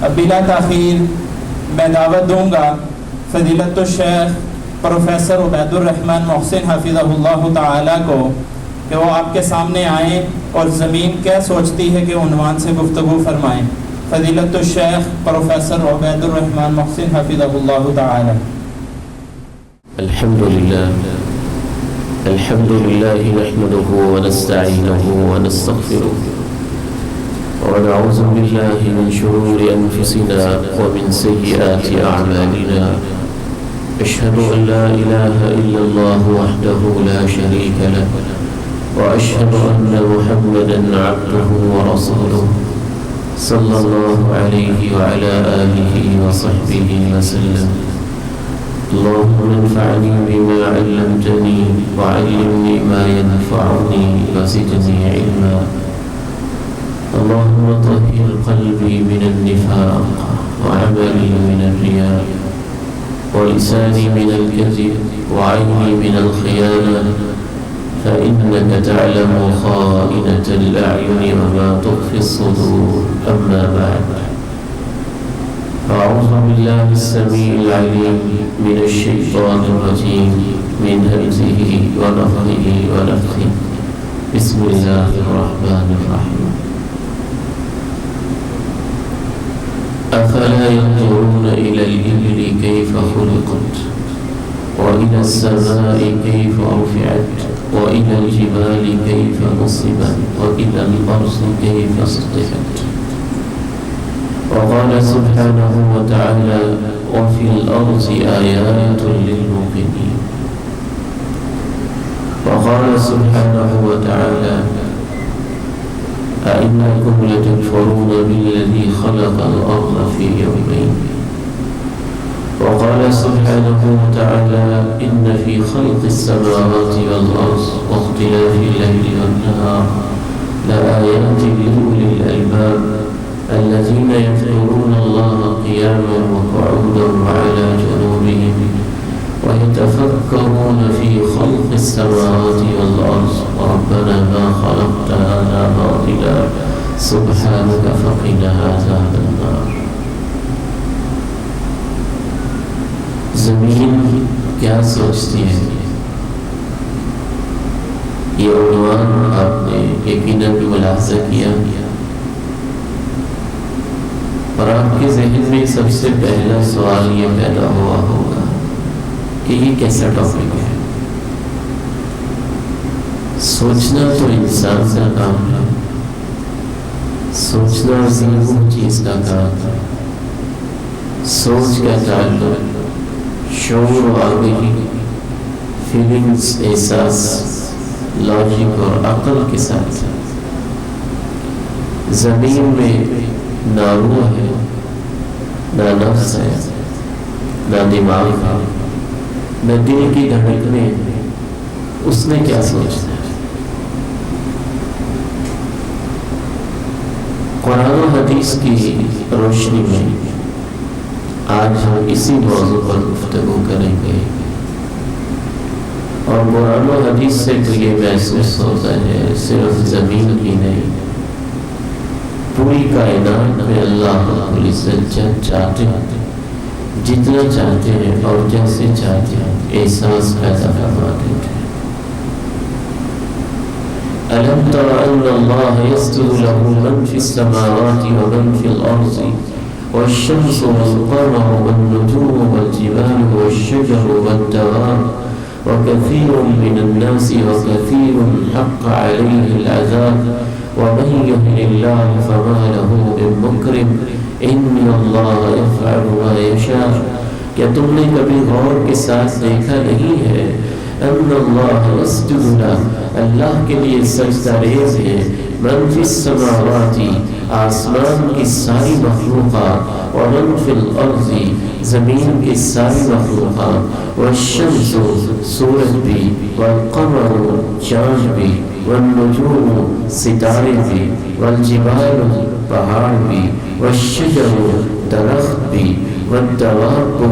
اب بلا تاخیر میں دعوت دوں گا فضیلت الشیخ پروفیسر عبید الرحمن محسن حفظہ اللہ تعالی کو کہ وہ آپ کے سامنے آئیں اور زمین کیا سوچتی ہے کہ عنوان سے گفتگو فرمائیں. فضیلت الشیخ پروفیسر عبید الرحمن محسن حفظہ اللہ تعالی. الحمد لله نحمده ونستعينه ونستغفره ونعوذ بالله من شرور أنفسنا ومن سيئات أعمالنا. أشهد أن لا إله إلا الله وحده لا شريك له وأشهد أن محمدا عبده ورسوله صلى الله عليه وعلى آله وصحبه وسلم. اللهم انفعني بما علمتني وعلمني ما ينفعني وزدني علما. اللهم طهر قلبي من النفاق وعملي من الرياء ولساني من الكذب وعيني من الخيانة فإنك تعلم خائنة الأعين وما تخفي الصدور. أما بعد أعوذ بالله السميع العليم من الشيطان الرجيم من همزه ونفخه ونفخه. بسم الله الرحمن الرحيم. أفلا ينظرون إلى الإبل كيف خلقت وإلى السماء كيف رفعت وإلى الجبال كيف نصبت وإلى الأرض كيف سطحت. وقال سبحانه وتعالى وفي الأرض آيات للموقنين. وقال سبحانه وتعالى أئنكم لتكفرون بالذي خلق الأرض في يومين. وقال سبحانه وتعالى إن في خلق السماوات والأرض واختلاف الليل والنهار لآيات لأولي الألباب الذين يذكرون الله قياما وقعودا وعلى جنوبهم ويتفكرون في خلق السماوات والأرض ربنا ما خلقت هذا باطلا سبحانك فقنا عذاب النار. زمین کیا سوچتی ہے؟ یہ عنوان آپ نے یقیناً ملاحظہ کیا اور آپ کے ذہن میں سب سے پہلا سوال یہ پیدا ہوا ہوگا کہ یہ کیسا ٹاپک ہے. سوچنا تو انسان کا کام ہے، سوچنا عظیم چیز کا کام ہے. سوچ کا تعلق شعور و آگہی، فیلنگز، احساس، لاجک اور عقل کے ساتھ. زمین میں نہ روح ہے، نہ نفس ہے، نہ دماغ ہے، نہ دل کی دھڑکنیں. اس نے کیا سوچنا ہے؟ قرآن و حدیث کی روشنی میں آج ہم اسی موضوع پر گفتگو کریں گے. اور قرآن و حدیث سے تو یہ محسوس ہوتا ہے صرف زمین کی نہیں، پوری کائنات میں اللہ رب العزت جب چاہتے ہیں، جتنا چاہتے ہیں اور جیسے چاہتے ہیں احساس پیدا کروا دیتے ہیں. أَلَمْ تَرَ أَنَّ اللَّهَ يَسْجُدُ لَهُ مَنْ فِي السَّمَاوَاتِ وَمَنْ فِي الْأَرْضِ وَالشَّمْسُ وَالْقَمَرُ وَالنُّجُومُ وَالْجِبَالُ وَالشَّجَرُ وَالدَّوَابُ وَكَثِيرٌ مِّنَ النَّاسِ وَكَثِيرٌ حَقَّ عَلَيْهِ الْعَذَابُ وَمَن يُهِنِ اللَّهُ فَمَا لَهُ مِن مُّكْرِمٍ إِنَّ اللَّهَ يَفْعَلُ مَا يَشَاءُ. کیا تم نے کبھی غور کے ساتھ دیکھا نہیں ہے ان اللہ یسجد لہ، اللہ کے لیے سجدہ ریز ہے، من فی السماوات، آسمان کی ساری مخلوقات، ومن فی الارض، زمین کی ساری مخلوقات، والشمس، سورج بھی، والقمر، چاند بھی، والنجوم، ستارے بھی، والجبال، پہاڑ بھی، والشجر، درخت بھی، والدواب،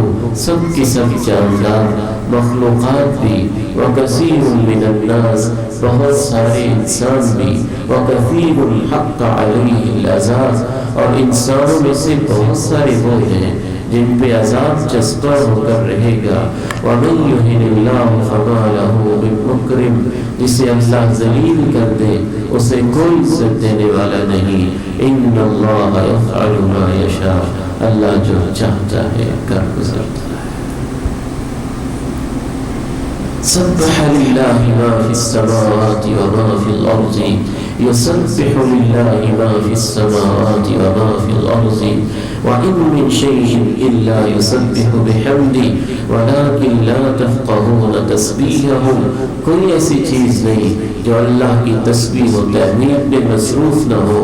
سب کی سب جاندار مخلوقات بھی، وکثیر من الناس، بہت سارے انسان بھی، وکثیر حق علیہ العذاب، اور انسانوں میں سے بہت سارے وہ ہیں جن پہ عذاب چسپاں ہو کر رہے گا۔ وَمَن يُهِنِ اللَّهُ فَمَا لَهُ مِن مُكْرِمٍ، جسے اللہ ذلیل کر دے اسے کوئی عزت دینے والا نہیں۔ إِنَّ اللَّهَ يَفْعَلُ مَا يَشَاءُ، اللہ جو چاہتا ہے کر گزرتا ہے۔ سبح للہ ما فی السماوات وما فی الارض، یسبح للہ ما فی السماوات وما فی الارض، وإن من شيء إلا يسبح بحمده ولكن لا تفقهون تسبيحهم، کوئی ایسی چیز نہیں جو اللہ کی تسبیح و تحمید میں مصروف نہ ہو،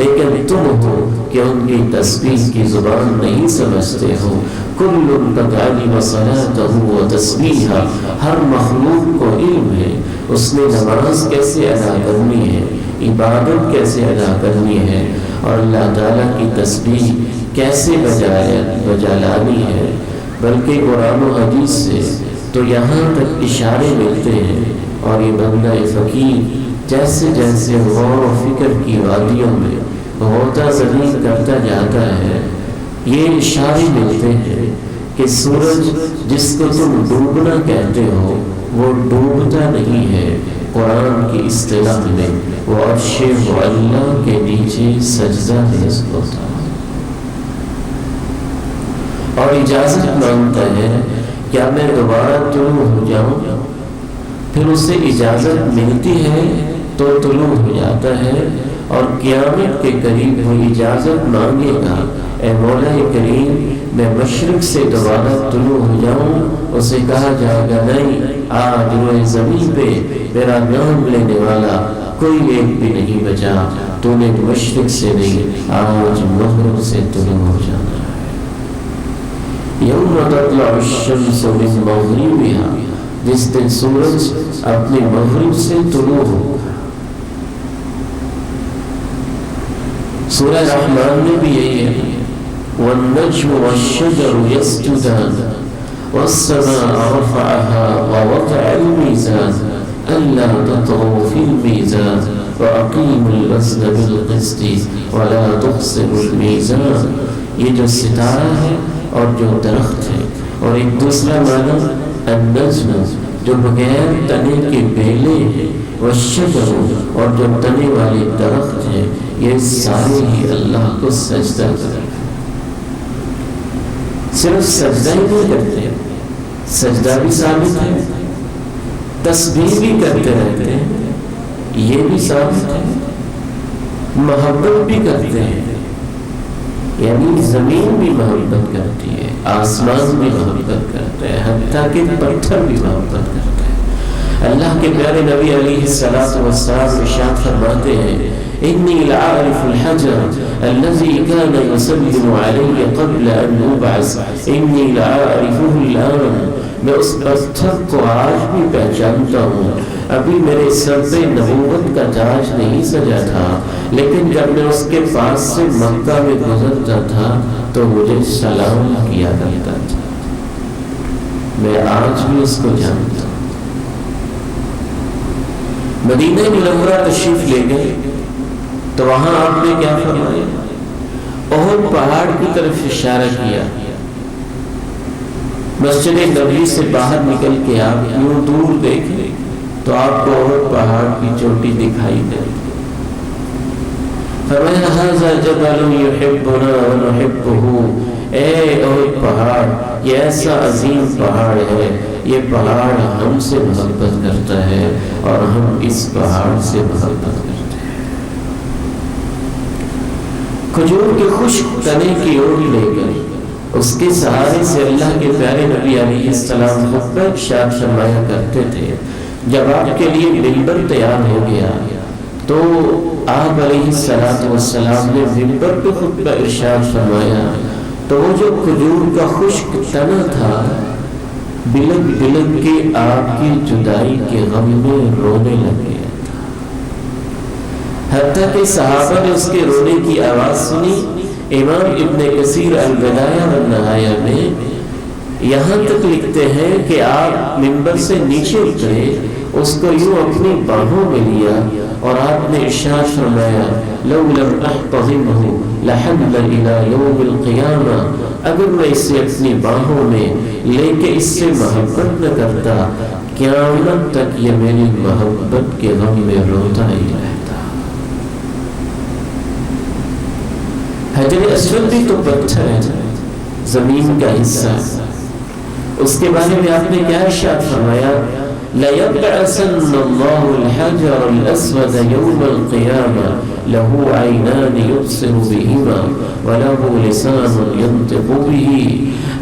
لیکن تم ہو کہ ان کی تسبیح کی زبان نہیں سمجھتے ہو۔ کل قد علم صلاته وتسبیحه، ہر مخلوق کو علم ہے اس نے نماز کیسے ادا کرنی ہے، عبادت کیسے ادا کرنی ہے، اور اللہ تعالیٰ کی تسبیح کیسے بجا لانی ہے۔ بلکہ قرآن و حدیث سے تو یہاں تک اشارے ملتے ہیں، اور یہ بندہ فقیر جیسے جیسے غور و فکر کی وادیوں میں غوطہ زنی کرتا جاتا ہے، یہ اشارے ملتے ہیں کہ سورج جس کو تم ڈوبنا کہتے ہو وہ ڈوبتا نہیں ہے، قرآن کی اصطلاح میں وہ عرش معلی کے نیچے سجدہ ریز ہوتا ہے اور اجازت مانگتا ہے کیا میں دوبارہ طلوع ہو جاؤں، پھر اسے اجازت ملتی ہے تو طلوع ہو جاتا ہے، اور قیامت کے قریب وہ اجازت مانگے گا، اے مولا کریم میں مشرق سے دوبارہ طلوع ہو جاؤں، اسے کہا جائے گا نہیں، آج روئے زمین پہ میرا نام لینے والا کوئی ایک بھی نہیں بچا، تو نے مشرق سے نہیں آج مغرب سے طلوع ہو جانا ہے۔ یوم تطلع الشمس من مغربها، جس دن سورج اپنے مغرب سے طلوع ہو۔ سورہ رحمان میں بھی یہی ہے، والنجم والشجر يسجدان والسماء رفعها ووضع الميزان ألا تطغوا في الميزان وأقيموا الوزن بالقسط ولا تخسروا الميزان۔ یہ جو ستارہ ہے اور جو درخت ہے، اور ایک دوسرا معنی النجم جو بغیر تنے کے بیلے ہیں، والشجر اور جو تنے والے درخت ہیں، یہ سارے ہی اللہ کو سجدہ کرتے ہیں۔ صرف سجدہ ہی نہیں کرتے، سجدہ بھی ثابت ہے، تسبیح بھی کرتے رہتے ہیں، یہ بھی ثابت ہے، محبت بھی کرتے ہیں، یعنی زمین بھی محبت کرتی ہے، آسمان بھی محبت کرتا ہے، حتیٰ کہ پتھر بھی محبت کرتا ہے۔ اللہ کے پیارے نبی علیہ الصلوۃ والسلام ارشاد فرماتے ہیں، انی لعارف الحجر الذي كان يسلم علي قبل ان ابعث انی لعارفه الان، میں اس پتھر کو آج بھی پہچانتا ہوں، ابھی میرے سر پہ نبوت کا تاج نہیں سجا تھا، لیکن جب میں اس کے پاس سے مکہ میں گزرتا تھا تو مجھے سلام کیا کرتا تھا، میں آج بھی اس کو جانتا ہوں۔ مدینہ منورہ تشریف لے گئے تو وہاں آپ نے کیا فرمایا؟ احد پہاڑ کی طرف اشارہ کیا۔ مسجد نبوی سے باہر نکل کے آپ یوں دور دیکھیں تو آپ کو احد پہاڑ کی چوٹی دکھائی دے۔ فرمایا ھذا جبل یحبنا ونحبہ، اے احد پہاڑ یہ ایسا عظیم پہاڑ ہے، یہ پہاڑ ہم سے محبت کرتا ہے اور ہم اس پہاڑ سے محبت کرتے ہیں۔ کھجور کے خشک تنے کی اوٹ لے کر اس کے سہارے سے اللہ کے پیارے نبی علیہ السلام خطبہ ارشاد فرمایا کرتے تھے۔ جب آپ کے لیے منبر تیار ہو گیا تو آپ علیہ السلام نے منبر پہ خطبہ ارشاد فرمایا تو وہ جو کھجور کا خشک تنا تھا بلک بلک کے آپ کی جدائی کے غم میں رونے لگے، حتیٰ کہ صحابہ نے اس کے رونے کی آواز سنی۔ امام ابن کثیر البدایہ والنہایہ میں یہاں تک لکھتے ہیں کہ آپ منبر سے نیچے اترے، اس کو یوں اپنی باہوں میں لیا اور آپ نے ارشاد فرمایا لو لم احتضنه لحل الى يوم القیامہ، اگر میں اسے اپنی باہوں میں لے کے اس سے محبت نہ کرتا، قیامت تک یہ میری محبت کے غم میں روتا ہی رہتا۔ حجر اسود بھی تو پتھر ہے، زمین کا حصہ، اس کے بارے میں آپ نے کیا ارشاد فرمایا؟ لَيَبْعَثَنَّ اللَّهُ الْحَجَرَ الْأَسْوَدَ يَوْمَ الْقِيَامَةِ لَهُ عَيْنَانِ يُبْصِرُ بِهِمَا وَلَهُ لِسَانٌ يَنطِقُ بِهِ۔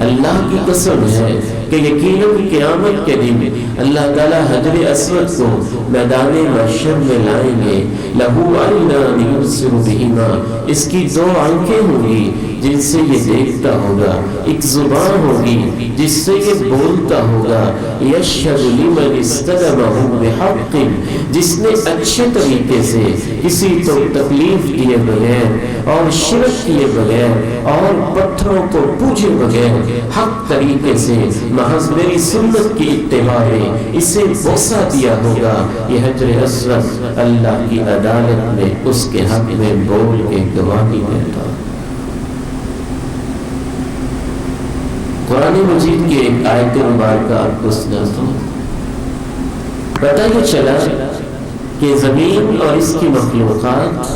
اللہ کی قسم ہے کہ یقیناً قیامت کے دن اللہ تعالیٰ حجر اسود کو میدان محشر میں لائیں گے، لَهُ عَيْنَانِ يُبْصِرُ بِهِمَا، اس کی دو آنکھیں ہوں گی جن سے یہ دیکھتا ہوگا، ایک زبان ہوگی جس سے یہ بولتا ہوگا، یشہد لمن استلمہ بحق، جس نے اچھے طریقے سے کسی کو تکلیف دیے بغیر اور شرک کیے بغیر اور پتھروں کو پوجے بغیر حق طریقے سے محض میری سنت کی اتباع میں اسے بوسہ دیا ہوگا، یہ حجر اسود اللہ کی عدالت میں اس کے حق میں بول کے گواہی دیتا۔ قرآن مجید کی ایک آیت مبارکہ آپ کو سناتا ہوں۔ پتہ یہ چلا کہ زمین اور اس کی مخلوقات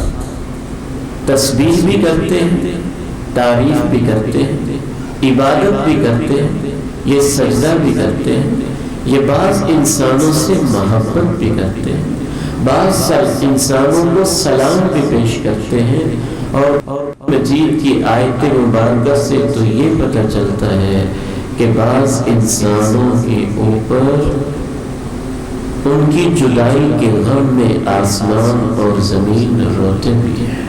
تسبیح بھی کرتے ہیں، تعریف بھی کرتے ہیں، عبادت بھی کرتے ہیں، یہ سجدہ بھی کرتے ہیں، یہ بعض انسانوں سے محبت بھی کرتے ہیں، بعض انسانوں کو سلام بھی پیش کرتے ہیں، اور مجید کی آیت مبارکہ سے تو یہ پتہ چلتا ہے کہ بعض انسانوں کے اوپر ان کی جدائی کے غم میں آسمان اور زمین روتے بھی ہیں۔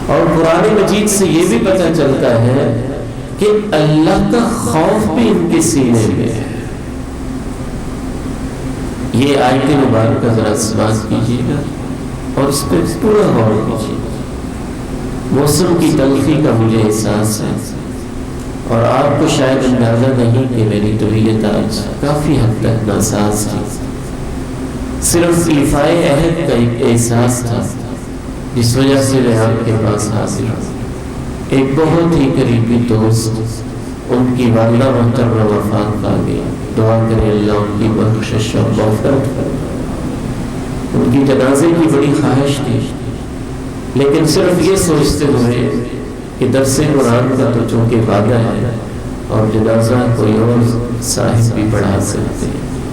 اور قرآن مجید سے یہ بھی پتہ چلتا ہے کہ اللہ کا خوف بھی ان کے سینے میں ہے۔ یہ آیت مبارکہ ذرا سماعت کیجیے گا اور اس پہ پورا غور کیجیے۔ موسم کی تلخی کا مجھے احساس ہے اور آپ کو شاید اندازہ نہیں کہ میری طبیعت آج کافی حد تک ناساز تھی۔ صرف ایفائے عہد کا ایک احساس تھا جس وجہ سے میں آپ کے پاس حاضر ہوں۔ ایک بہت ہی قریبی دوست، ان کی والدہ محترمہ وفات پا گئی، دعا کریں اللہ ان کی بخشش اور مغفرت کرے۔ ان کی جنازے کی بڑی خواہش تھی، لیکن صرف یہ سوچتے ہوئے کہ درس قرآن کا تو چونکہ وعدہ ہے اور جنازہ کوئی اور صاحب بھی پڑھا سکتے،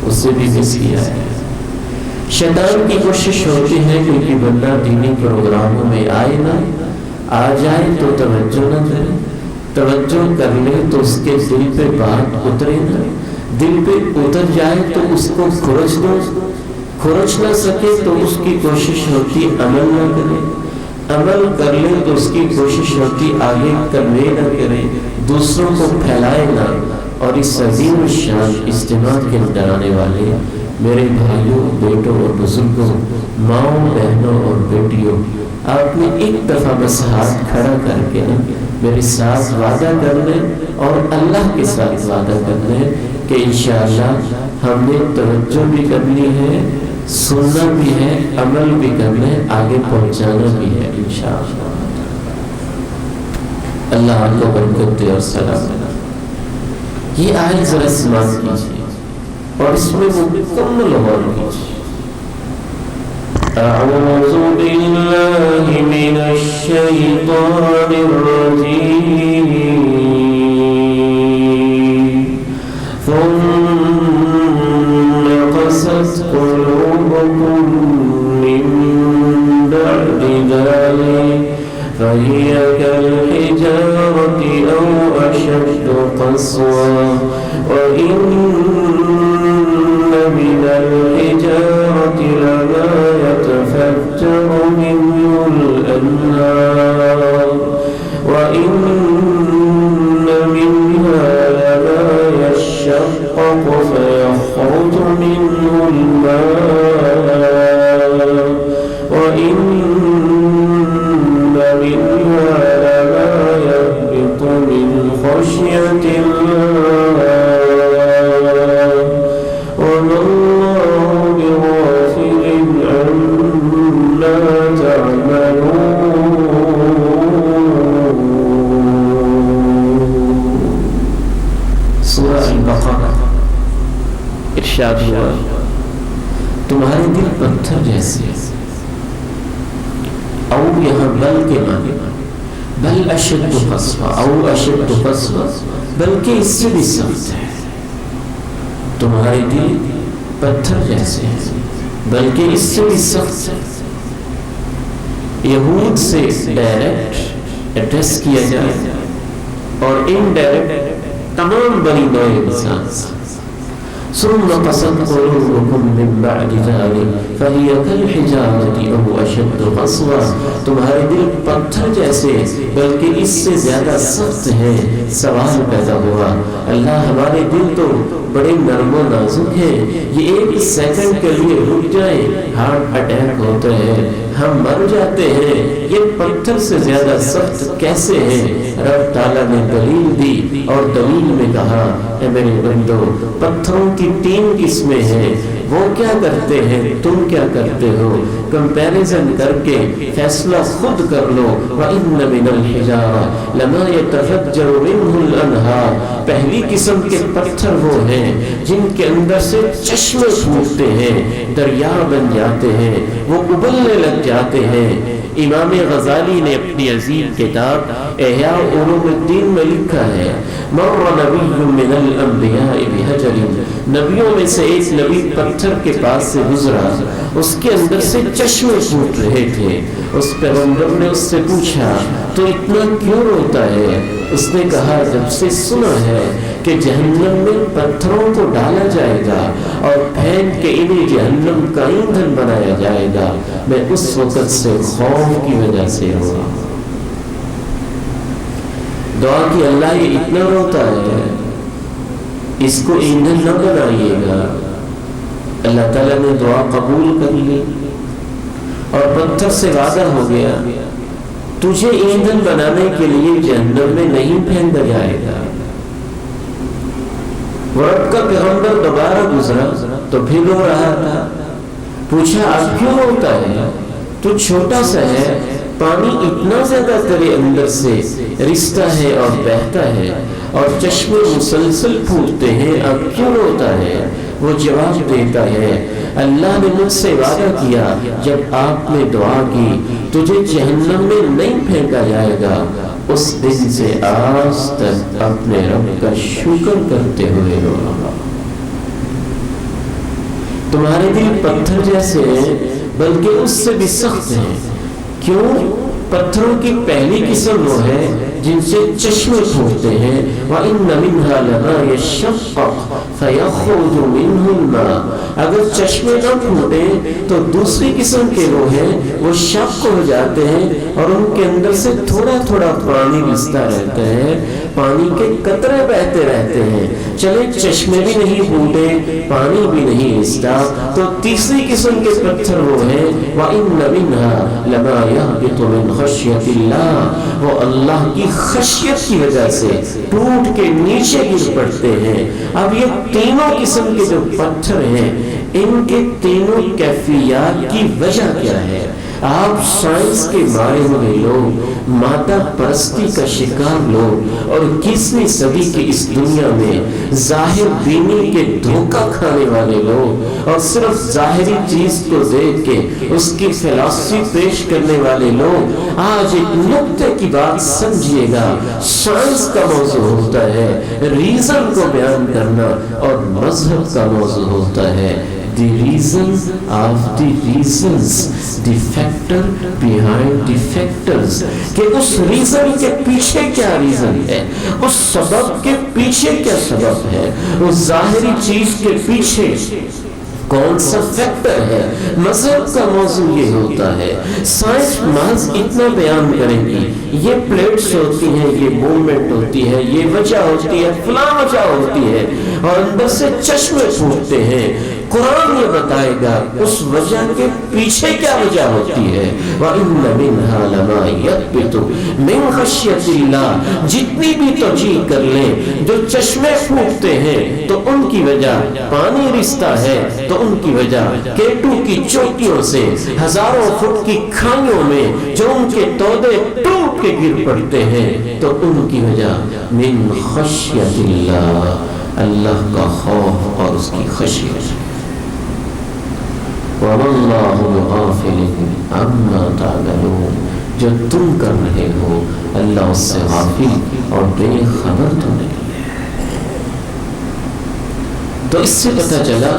اس سے بھی مس کیا ہے۔ شیطان کی کوشش ہوتی ہے کیونکہ بندہ دینی پروگراموں میں آئے نہ، آ جائے تو توجہ نہ کرے، توجہ کر لے تو اس کے دل پہ بات اترے نہ، دل پہ اتر جائے تو اس کو کھرچ دو، کھرچ نہ سکے تو اس کی کوشش ہوتی عمل نہ کرے، عمل کر لے تو اس کی کوشش ہوتی آگے کنوے نہ کرے، دوسروں کو پھیلائے نہ۔ اور اس عظیم الشان اجتماع کے اندر آنے والے میرے بھائیوں، بیٹوں اور بزرگوں، ماؤں، بہنوں اور بیٹیوں، آپ نے ایک دفعہ بس ہاتھ کھڑا کر کے میرے ساتھ وعدہ کر لیں اور اللہ کے ساتھ وعدہ کر لیں کہ انشاءاللہ ہم نے توجہ بھی کرنی ہے، سننا بھی ہے، عمل بھی کرنا ہے، آگے پہنچانا بھی ہے انشاءاللہ۔ اللہ آپ کو برکت دے اور سلام دے۔ یہ آیت ذرا سماعت کیجیے اور اس میں مکمل غور کیجیے۔ اعوذ باللہ من الشیطان الرجیم ثم قست قلوبكم من بعد ذلك فهي كالحجارة أو أشد قسوة وإن من الحجارة لما يتفجر منه الأنهار وإن منها لما يشقق فيخرج منه الماء وإن منها لما يهبط من خشية ارشاد ہوا تمہارے دل پتھر جیسے، او یہاں بل کے معنی بل اشد قسوہ، او اشد قسوہ، بلکہ اس سے بھی سخت ہے، تمہارے دل پتھر جیسے ہیں بلکہ اس سے بھی سخت ہے۔ یہود سے ڈائریکٹ ایڈریس کیا جائے اور انڈائریکٹ تمام بنی نوع انسان سے۔ ثم قسد قلوبكم من بعد ذلك فهي كالحجارة أو أشد قسوة، تمہارے دل پتھر جیسے بلکہ اس سے زیادہ سخت ہے۔ سوال پیدا ہوا اللہ ہمارے دل تو بڑے نرم و نازک ہیں، یہ ایک سیکنڈ کے لیے رک جائے ہارٹ اٹیک ہوتا ہے، ہم مر جاتے ہیں، یہ پتھر سے زیادہ سخت کیسے ہیں؟ رب تعالیٰ نے دلیل دی اور دلیل میں کہا اے میرے بندو پتھروں کی 3 قسمیں ہیں، وہ کیا کرتے ہیں تم کیا کرتے ہو، کمپیریزن کر کے فیصلہ خود کر لو۔ وَإِنَّ مِنَ الْحِجَارَةِ لَمَا يَتَفَجَّرُ مِنْهُ الْأَنْهَارُ، پہلی قسم کے پتھر وہ ہیں جن کے اندر سے چشمے پھوٹتے ہیں، دریا بن جاتے ہیں، وہ ابلنے لگ جاتے ہیں۔ امام غزالی نے اپنی عظیم کتاب احیاء علوم الدین میں لکھا ہے مر نبی من الانبیاء بحجر، نبیوں میں سے ایک نبی پتھر کے پاس سے گزرا، اس کے اندر سے چشمے پھوٹ رہے تھے۔ اس پیغمبر نے اس سے پوچھا تو اتنا کیوں روتا ہے؟ اس نے کہا جب سے سنا ہے کہ جہنم میں پتھروں کو ڈالا جائے گا اور پھینک کے انہیں جہنم کا ایندھن بنایا جائے گا، میں اس وقت سے خوف کی وجہ سے ہوا۔ دعا کی اللہ یہ اتنا روتا ہے، اس کو ایندھن نہ بنائیے گا۔ اللہ تعالیٰ نے دعا قبول کر لی اور پتھر سے وعدہ ہو گیا تجھے ایندھن بنانے کے لیے جہنم میں نہیں پھینکا جائے گا۔ وہ رب کا پیغمبر دوبارہ گزرا تو پھر رو رہا تھا، پوچھا آپ کیوں روتا ہے؟ تو چھوٹا سا ہے، پانی اتنا زیادہ تیرے اندر سے رستا ہے اور بہتا ہے اور چشمے مسلسل پھوٹتے ہیں، اب کیوں روتا ہے؟ وہ جواب دیتا ہے اللہ نے مجھ سے وعدہ کیا جب آپ نے دعا کی تجھے جہنم میں نہیں پھینکا جائے گا، اس دن سے آج تک اپنے رب کا شکر کرتے ہوئے رو رہا۔ تمہارے دل پتھر جیسے ہیں بلکہ اس سے بھی سخت ہیں۔ کیوں؟ پتھروں کی پہلی قسم وہ ہے جن سے چشمے پھوٹتے ہیں، وَإِنَّ مِنْهَا لَمَا يَشَّقَّقُ فَيَخْرُجُ مِنْهُ الْمَاءُ، اگر چشمے نہ پھوٹے تو دوسری قسم کے وہ ہیں وہ شق ہو جاتے ہیں اور ان کے اندر سے تھوڑا تھوڑا پانی رستا رہتا ہے، پانی کے قطرے بہتے رہتے ہیں۔ چلے چشمے بھی نہیں پھوٹے، پانی بھی نہیں رستا، تو تیسری قسم کے پتھر وہ ہیں وَإِنَّ مِنْهَا لَمَا يَهْبِطُ مِنْ خَشْيَةِ اللَّهِ، وہ اللہ کی خشیت کی وجہ سے ٹوٹ کے نیچے گر پڑتے ہیں۔ اب یہ تینوں قسم کے جو پتھر ہیں ان کے تینوں کیفیات کی وجہ کیا ہے؟ آپ سائنس کے مارے ہوئے لوگ، مادہ پرستی کا شکار لوگ اور 21ویں صدی کی اس دنیا میں ظاہر بینی کے دھوکہ کھانے والے لوگ اور صرف ظاہری چیز کو دیکھ کے اس کی فلسفی پیش کرنے والے لوگ، آج ایک نقطے کی بات سمجھیے گا، سائنس کا موضوع ہوتا ہے ریزن کو بیان کرنا اور مذہب کا موضوع ہوتا ہے the reason of the reasons, the factor behind the factors، کہ اس ریزن کے پیچھے کیا ریزن ہے، اس سبب کے پیچھے کیا سبب ہے، اس ظاہری چیز کے پیچھے کون سا فیکٹر ہے۔ مذہب کا موضوع یہ ہوتا ہے، سائنس محض اتنا بیان کرے گی یہ پلیٹس ہوتی ہیں، یہ موومنٹ ہوتی ہے، یہ وجہ ہوتی ہے، فلاں وجہ ہوتی ہے اور اندر سے چشمے پھوٹتے ہیں۔ قرآن یہ بتائے گا اس وجہ کے پیچھے کیا وجہ ہوتی ہے۔ وَإِنَّ مِنْهَا لَمَا يَهْبِطُ مِنْ خَشْيَةِ اللَّهِ، جتنی بھی توجیہ کر لیں جو چشمے پھوٹتے ہیں تو ان کی وجہ پانی رستا ہے، تو ان کی وجہ کیٹو کی چوٹیوں سے ہزاروں فٹ کی کھائیوں میں جو ان کے تودے ٹوٹ کے گر پڑتے ہیں، تو ان کی وجہ من خشیت اللہ، اللہ کا خوف اور اس کی خشیت. وَمَا اللَّهُ بِغَافِلٍ عَمَّا تَعْمَلُونَ، جو تم کر رہے ہو اللہ اس سے غافل اور بے خبر تو نہیں. تو اس سے پتہ چلا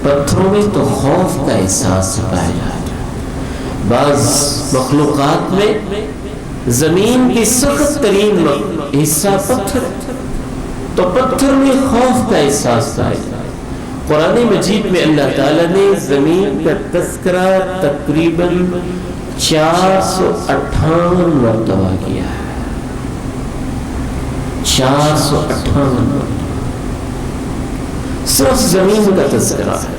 پتھروں میں تو خوف کا احساس پایا جاتا ہے. بعض مخلوقات میں زمین کی سخت ترین حصہ پتھر، تو پتھر میں خوف کا احساس پایا جاتا ہے. قرآن مجید میں اللہ تعالیٰ نے زمین کا تذکرہ تقریباً 458 مرتبہ کیا ہے. 458 مرتبہ صرف زمین کا تذکرہ ہے.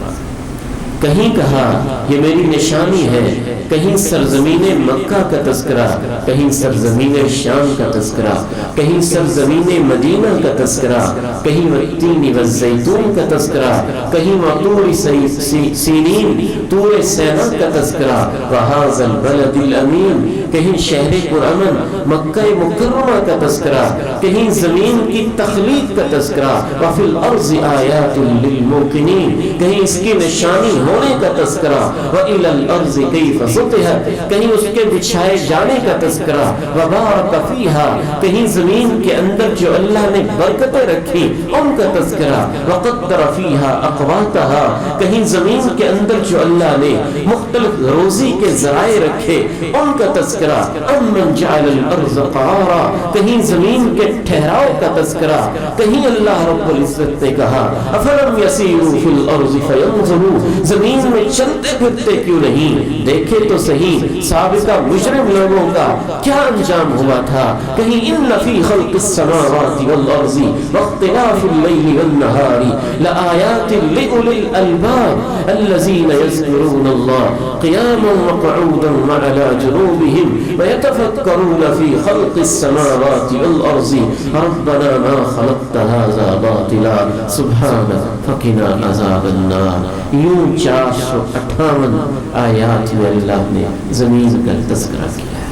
کہیں کہا یہ میری نشانی ہے، کہیں سرزمین مکہ کا تذکرہ، کہیں سرزمین شام کا تذکرہ، کہیں سرزمین مدینہ کا تذکرہ، کہیں والتین والزیتون کا تذکرہ، کہیں وطور سینین طور سینا کا تذکرہ، وہذا البلد الامین، کہیں شہر پرامن مکہ مکرمہ کا تذکرہ، کہیں زمین کی تخلیق کا تذکرہ، وفی الارض آیات للموقنین، کہیں اس کی نشانی ہونے کا تذکرہ، وَإِلَى الْأَرْضِ كَيْفَ سُطِحَتْ، کہیں اس کے بچھائے جانے کا تذکرہ، وَبَارَكَ فِيهَا، کہیں زمین کے اندر جو اللہ نے برکتیں رکھی ان کا تذکرہ، وَقَدَّرَ فِيهَا أَقْوَاتَهَا، کہیں زمین کے اندر جو اللہ نے مختلف روزی کے ذرائع رکھے ان کا تذکرہ، أَمَّنْ جَعَلَ الْأَرْضَ قَرَارًا، کہیں زمین کے ٹھہراؤ کا تذکرہ، کہیں اللہ رب العزت نے کہا أَفَلَمْ يَسِيرُوا فِي الْأَرْضِ فَيَنْظُرُوا، زمین میں چلتے پھرتے کیوں نہیں، دیکھے تو صحیح سابقہ مجرم لوگوں کا کیا انجام ہوا تھا. کہیں ان فی خلق السماوات والارض واختلاف اللیل والنہار لآیات لأولی الالباب الذین یذکرون اللہ قیاما وقعودا وعلی جنوبہم ویتفکرون فی خلق السماوات والارض ربنا ما خلقت هذا باطلا سبحانک فقنا عذاب النار. یوں 458 آیات میں اللہ نے زمین کا تذکرہ کیا ہے.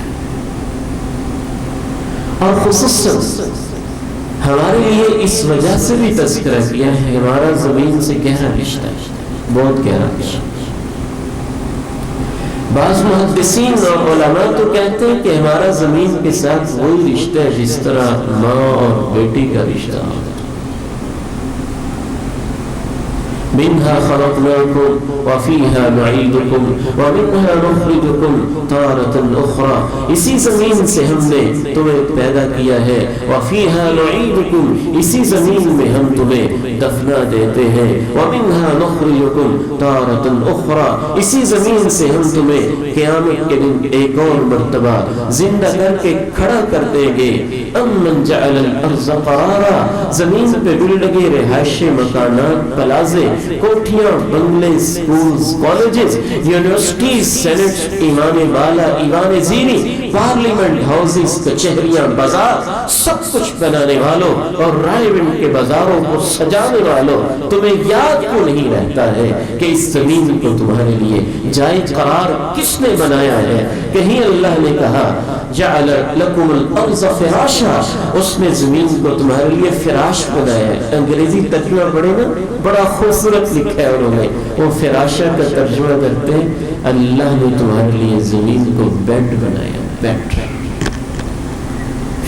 اور خصوصاً ہمارے لیے اس وجہ سے بھی تذکرہ کیا ہے، ہمارا زمین سے گہرا رشتہ ہے، بہت گہرا رشتہ. بعض محدثین اور علماء تو کہتے ہیں کہ ہمارا زمین کے ساتھ وہی رشتہ ہے جس طرح ماں اور بیٹی کا رشتہ ہے. منها خلقناكم وفيها نعيدكم ومنها نخرجكم تارة أخرى، اسی زمین سے ہم نے تمہیں پیدا کیا ہے. وفيها نعيدكم، اسی زمین میں ہم تمہیں دفنا دیتے ہیں. ومنها نخرجكم تارة أخرى، اسی زمین سے ہم تمہیں قیامت کے دن ایک اور مرتبہ زندہ کر کے کھڑا کر دیں گے. أَمَّنْ جَعَلَ الْأَرْضَ قَرَارًا، زمین پہ بلڈنگیں، رہائشیں، مکانات، پلازے، کوٹھیاں، بنگلے، سکولز، کالجز، یونیورسٹیز، سینٹ، ایوان بالا، ایوان زیری، پارلیمنٹ ہاؤسز، کچہریاں، بازار، سب کچھ بنانے والوں اور رائے بنٹ کے بازاروں کو سجانے والوں، تمہیں یاد کیوں نہیں رہتا ہے کہ اس زمین کو تمہارے لیے جائے قرار کس نے بنایا ہے؟ کہیں اللہ نے کہا جعل لکم الارض فراشا، اس نے زمین کو تمہارے لیے فراش بنایا ہے. انگریزی ترجمہ پڑھے نا، بڑا خوبصورت لکھا ہے انہوں نے. وہ فراشا کا ترجمہ کرتے ہیں اللہ نے تمہارے لیے زمین کو بیڈ بنایا. بیڈ،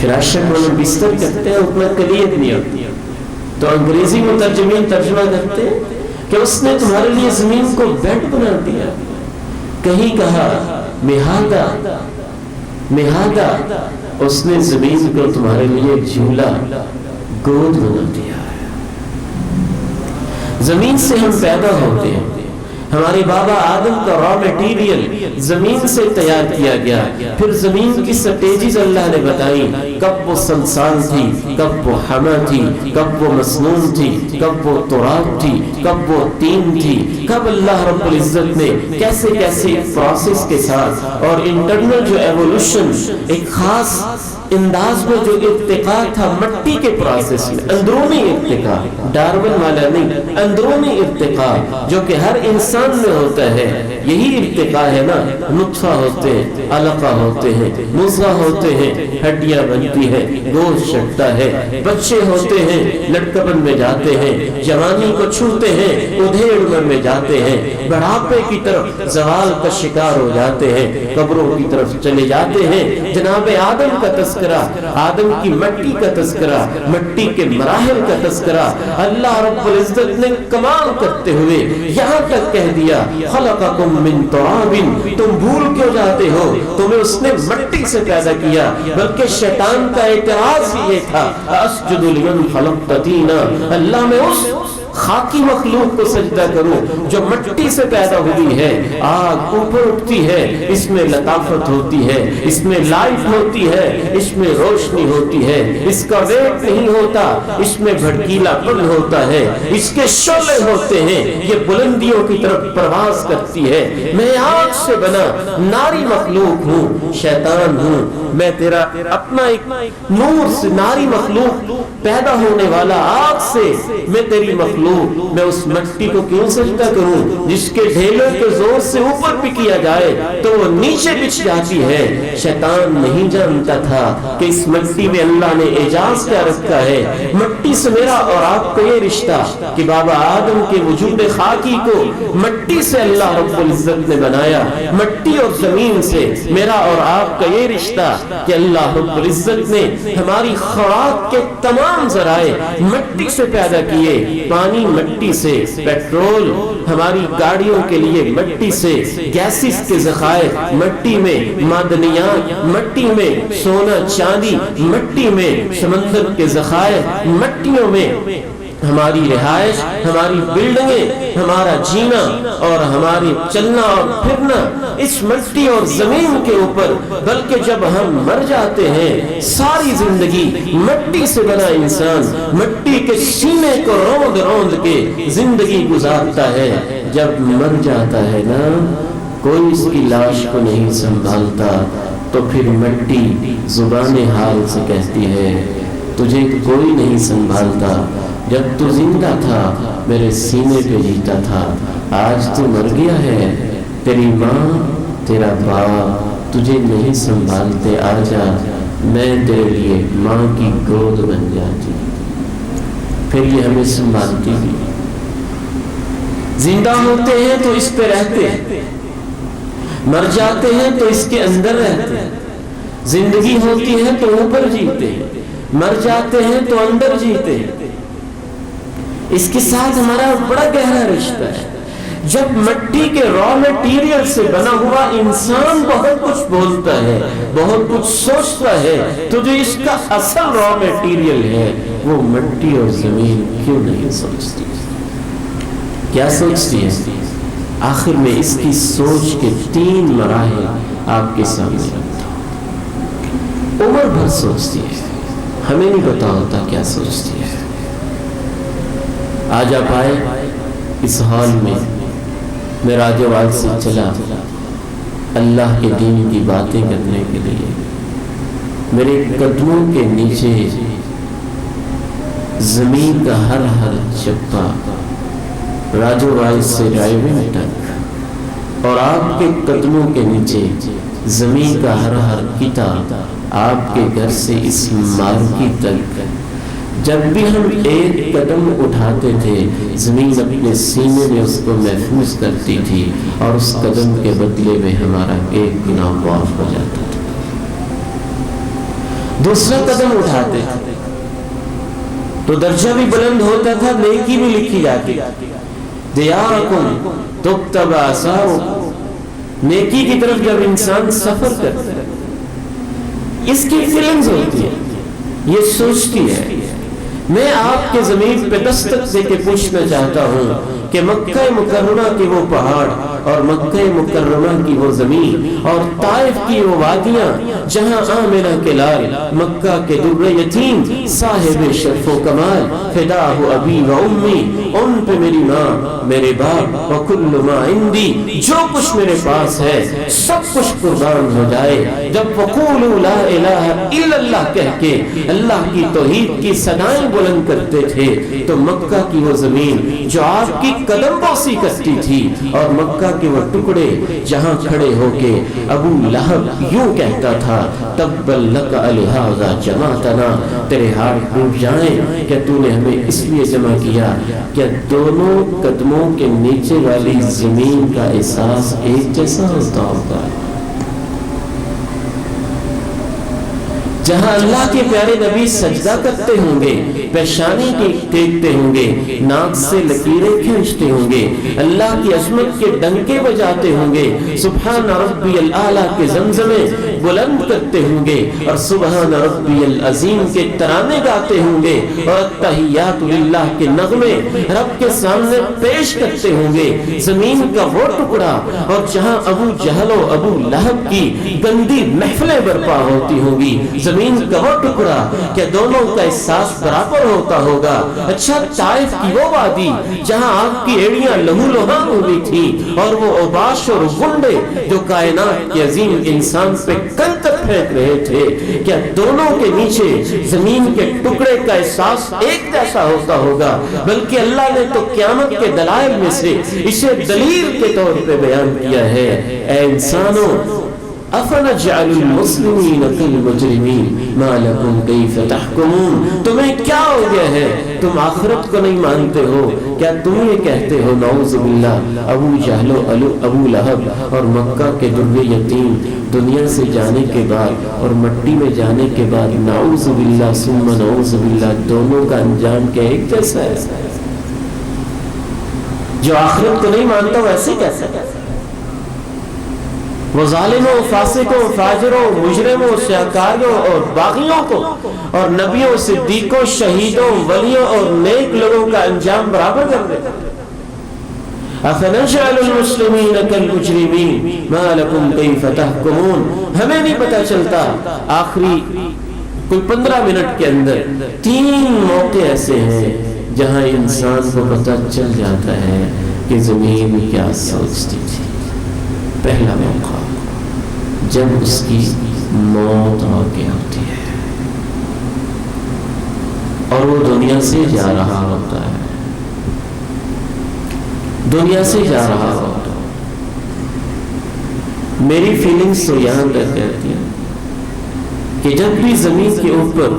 فراشا کو بستر کہتے ہیں، اتنا کلیت نہیں ہوتی. تو انگریزی مترجمین ترجمہ کرتے ہیں کہ اس نے تمہارے لیے زمین کو بیڈ بنا دیا. کہیں کہا مہادا، مہادا، اس نے زمین کو تمہارے لیے جھولا، گود بنا دیا ہے. زمین سے ہم پیدا ہوتے ہیں، ہمارے بابا آدم کا را میٹیریل زمین سے تیار کیا گیا. پھر زمین کی سٹیجز اللہ نے بتائی، کب وہ سلسال تھی، کب وہ حما تھی، کب وہ مسنون تھی، کب وہ تراب تھی، کب وہ تین تھی، کب اللہ رب العزت نے کیسے کیسے پروسیس کے ساتھ اور انٹرنل جو ایوولوشن ایک خاص انداز میں جو ارتقاء تھا مٹی کے پروسیس میں، اندرونی ارتقاء، ڈارون والا نہیں، اندرونی ارتقاء جو کہ ہر انسان میں ہوتا ہے، یہی ارتقاء ہے نا۔ نطفہ ہوتے ہیں، علقہ ہوتے ہیں، مضغہ ہوتے ہیں، ہڈیاں بنتی ہیں، گوشت چڑھتا ہے، بچے ہوتے ہیں، لڑکپن میں جاتے ہیں، جوانی کو چھوتے ہیں، ادھیڑ عمر میں جاتے ہیں، بڑھاپے کی طرف زوال کا شکار ہو جاتے ہیں، قبروں کی طرف چلے جاتے ہیں۔ جناب آدم کا تذکرہ، آدم کی مٹی کا تذکرہ، مٹی کے مراحل کا تذکرہ اللہ رب العزت نے کمال کرتے ہوئے یہاں تک کہہ دیا خلقکم من تراب، تم بھول کیوں جاتے ہو، تمہیں اس نے مٹی سے پیدا کیا۔ بلکہ شیطان کا اعتراض یہ تھا اسجد لمن خلقت طینا، اللہ میں اس خاکی مخلوق کو سجدہ کروں جو مٹی سے پیدا ہوئی ہے۔ آگ اوپر اٹھتی ہے، اس میں لطافت ہوتی ہے، اس میں لائٹ ہوتی ہے، اس میں روشنی ہوتی ہے، اس کا ویٹ نہیں ہوتا، اس میں بھڑکیلا پن ہوتا ہے، اس کے شعلے ہوتے ہیں، یہ بلندیوں کی طرف پرواز کرتی ہے۔ میں آگ سے بنا ناری مخلوق ہوں، شیطان ہوں، میں تیرا اپنا ایک نور سے ناری مخلوق پیدا ہونے والا آگ سے، میں تیری مخلوق، میں اس مٹی کو کیوں سجدہ کروں جس کے ڈھیلوں کے زور سے اوپر بھی کیا جائے تو وہ نیچے بچھ جاتی ہے۔ شیطان نہیں جانتا تھا کہ اس مٹی میں اللہ نے اعجاز کیا رکھا ہے۔ مٹی سے میرا اور آپ کا یہ رشتہ کہ بابا آدم کے وجود خاکی کو مٹی سے اللہ رب العزت نے بنایا، مٹی اور زمین سے میرا اور آپ کا یہ رشتہ کہ اللہ رب العزت نے ہماری خوراک کے تمام ذرائع مٹی سے پیدا کیے، پانی مٹی سے، پیٹرول ہماری گاڑیوں کے لیے مٹی سے، گیسز کے ذخائر مٹی میں، معدنیات مٹی میں، سونا چاندی مٹی میں، سمندر کے ذخائر مٹیوں میں، ہماری رہائش، ہماری بلڈنگیں، ہمارا جینا اور ہماری چلنا اور پھرنا اس مٹی اور زمین کے اوپر۔ بلکہ جب ہم مر جاتے ہیں ساری زندگی مٹی سے بنا انسان مٹی کے سینے کو روند روند کے زندگی گزارتا ہے۔ جب مر جاتا ہے نا کوئی اس کی لاش کو نہیں سنبھالتا تو پھر مٹی زبان حال سے کہتی ہے تجھے کوئی نہیں سنبھالتا، جب تو زندہ تھا میرے سینے پہ جیتا تھا، آج تو مر گیا ہے، تیری ماں تیرا باپ تجھے نہیں سنبھالتے، آجا میں تیرے لیے ماں کی گود بن جاتی، پھر یہ ہمیں سنبھالتی بھی۔ زندہ ہوتے ہیں تو اس پہ رہتے ہیں، مر جاتے ہیں تو اس کے اندر رہتے ہیں، زندگی ہوتی ہے تو اوپر جیتے ہیں، مر جاتے ہیں تو اندر جیتے ہیں۔ اس کے ساتھ ہمارا بڑا گہرا رشتہ ہے۔ جب مٹی کے را میٹیریل سے بنا ہوا انسان بہت کچھ بولتا ہے، بہت کچھ سوچتا ہے، تو جو اس کا اصل را میٹیریل ہے وہ مٹی اور زمین کیوں نہیں سوچتی؟ کیا سوچتی ہے؟ آخر میں اس کی سوچ کے 3 مراحل آپ کے سامنے رکھتا ہوں۔ عمر بھر سوچتی ہے، ہمیں نہیں پتا ہوتا کیا سوچتی ہے۔ آج آپ آئے اس ہال میں، میں راجوال سے چلا اللہ کے دین کی باتیں کرنے کے لیے، میرے قدموں کے نیچے زمین کا ہر ہر چپا، راجوال سے ڈرائیونگ تک، اور آپ کے قدموں کے نیچے زمین کا ہر ہر کتاب، آپ کے گھر سے اس مارکیٹ تک۔ جب بھی ہم ایک قدم اٹھاتے تھے زمین اپنے سینے میں اس کو محفوظ کرتی تھی، اور اس قدم کے بدلے میں ہمارا ایک گناہ معاف ہو جاتا تھا۔ دوسرا قدم اٹھاتے تھے تو درجہ بھی بلند ہوتا تھا، نیکی بھی لکھی جاتی۔ دیارکم تکتب آثارکم، نیکی کی طرف جب انسان سفر کرتا ہے اس کی فیلنگز ہوتی ہے، یہ سوچتی ہے۔ میں آپ کے زمین پہ دستک دے کے پوچھنا چاہتا ہوں کہ مکہ مکرمہ کے وہ پہاڑ اور مکہ مکرمہ کی وہ زمین اور طائف کی وہ وادیاں جہاں آمنہ کے لال، مکہ کے در یتیم، صاحب شرف و کمال فداہ ابی و امی، ان پہ میری ماں میرے باپ، وکل ما عندی، جو کچھ میرے پاس ہے سب کچھ قربان ہو جائے۔ جب وقولوا لا الہ الا اللہ کہہ کے اللہ کی توحید کی صدائیں بلند کرتے تھے تو مکہ کی وہ زمین جو آپ کی قدم بوسی کرتی تھی اور مکہ کے وہ ٹکڑے جہاں کھڑے ہو کے ابو لہب یوں کہتا تھا تبا لک لہذا جمعتنا، تیرے ہاتھ ٹوٹ جائیں کہ تو نے ہمیں اس لیے جمع کیا۔ کیا دونوں قدموں کے نیچے والی زمین کا احساس ایک جیسا ہوتا ہوگا؟ جہاں اللہ کے پیارے نبی سجدہ کرتے ہوں گے، پیشانی کی ٹیکتے ہوں گے، ناک سے لکیریں کھینچتے ہوں گے، اللہ کی عظمت کے ڈنکے بجاتے ہوں گے، سبحان ربی الاعلیٰ کے زمزمے بلند کرتے ہوں گے اور سبحان ربی العظیم کے ترانے گاتے ہوں گے اور التحیات للہ کے نغمے رب کے سامنے پیش کرتے ہوں گے۔ زمین کا وہ ٹکڑا اور جہاں ابو جہل و ابو لہب کی گندی محفلیں برپا ہوتی ہوں گی، زمین کا وہ ٹکڑا، کیا دونوں کا احساس برابر ہوتا ہوگا؟ اچھا طائف کی وہ وادی جہاں آپ کی ایڑیاں لہو لہان ہوئی تھی اور وہ اوباش اور گنڈے جو کائنات کے عظیم انسان پہ کنکر پھینک رہے تھے، کیا دونوں کے نیچے زمین کے ٹکڑے کا احساس ایک جیسا ہوتا ہوگا؟ بلکہ اللہ نے تو قیامت کے دلائل میں سے اسے دلیل کے طور پہ بیان کیا ہے۔ اے انسانوں، افنجعل المسلمین کالمجرمین ما لکم کیف تحکمون، تمہیں کیا ہو گیا ہے؟ تم آخرت کو نہیں مانتے ہو؟ کیا تم یہ کہتے ہو نعوذ باللہ ابو جہل و ابو لہب اور مکہ کے در یتیم دنیا سے جانے کے بعد اور مٹی میں جانے کے بعد نعوذ باللہ ثم نعوذ باللہ دونوں کا انجام کیا ایک جیسا ہے؟ جو آخرت کو نہیں مانتا وہ ایسے کیسا ہے؟ وہ ظالموں، فاسقوں، فاجروں، مجرموں، سیاکاریوں اور باغیوں کو اور نبیوں، صدیقوں، شہیدوں، ولیوں اور نیک لوگوں کا انجام برابر کر دے۔ افنجعل المسلمین کالمجرمین ما لکم کیف تحکمون۔ ہمیں نہیں پتہ چلتا، آخری کوئی 15 منٹ کے اندر 3 موقع ایسے ہیں جہاں انسان کو پتہ چل جاتا ہے کہ زمین کیا سوچتی تھی۔ پہلا موقع جب اس کی موت واقع ہوتی ہے اور وہ دنیا سے جا رہا ہوتا ہے، دنیا سے جا رہا ہوتا ہے۔ میری فیلنگز تو یہاں تک کہتی ہیں کہ جب بھی زمین کے اوپر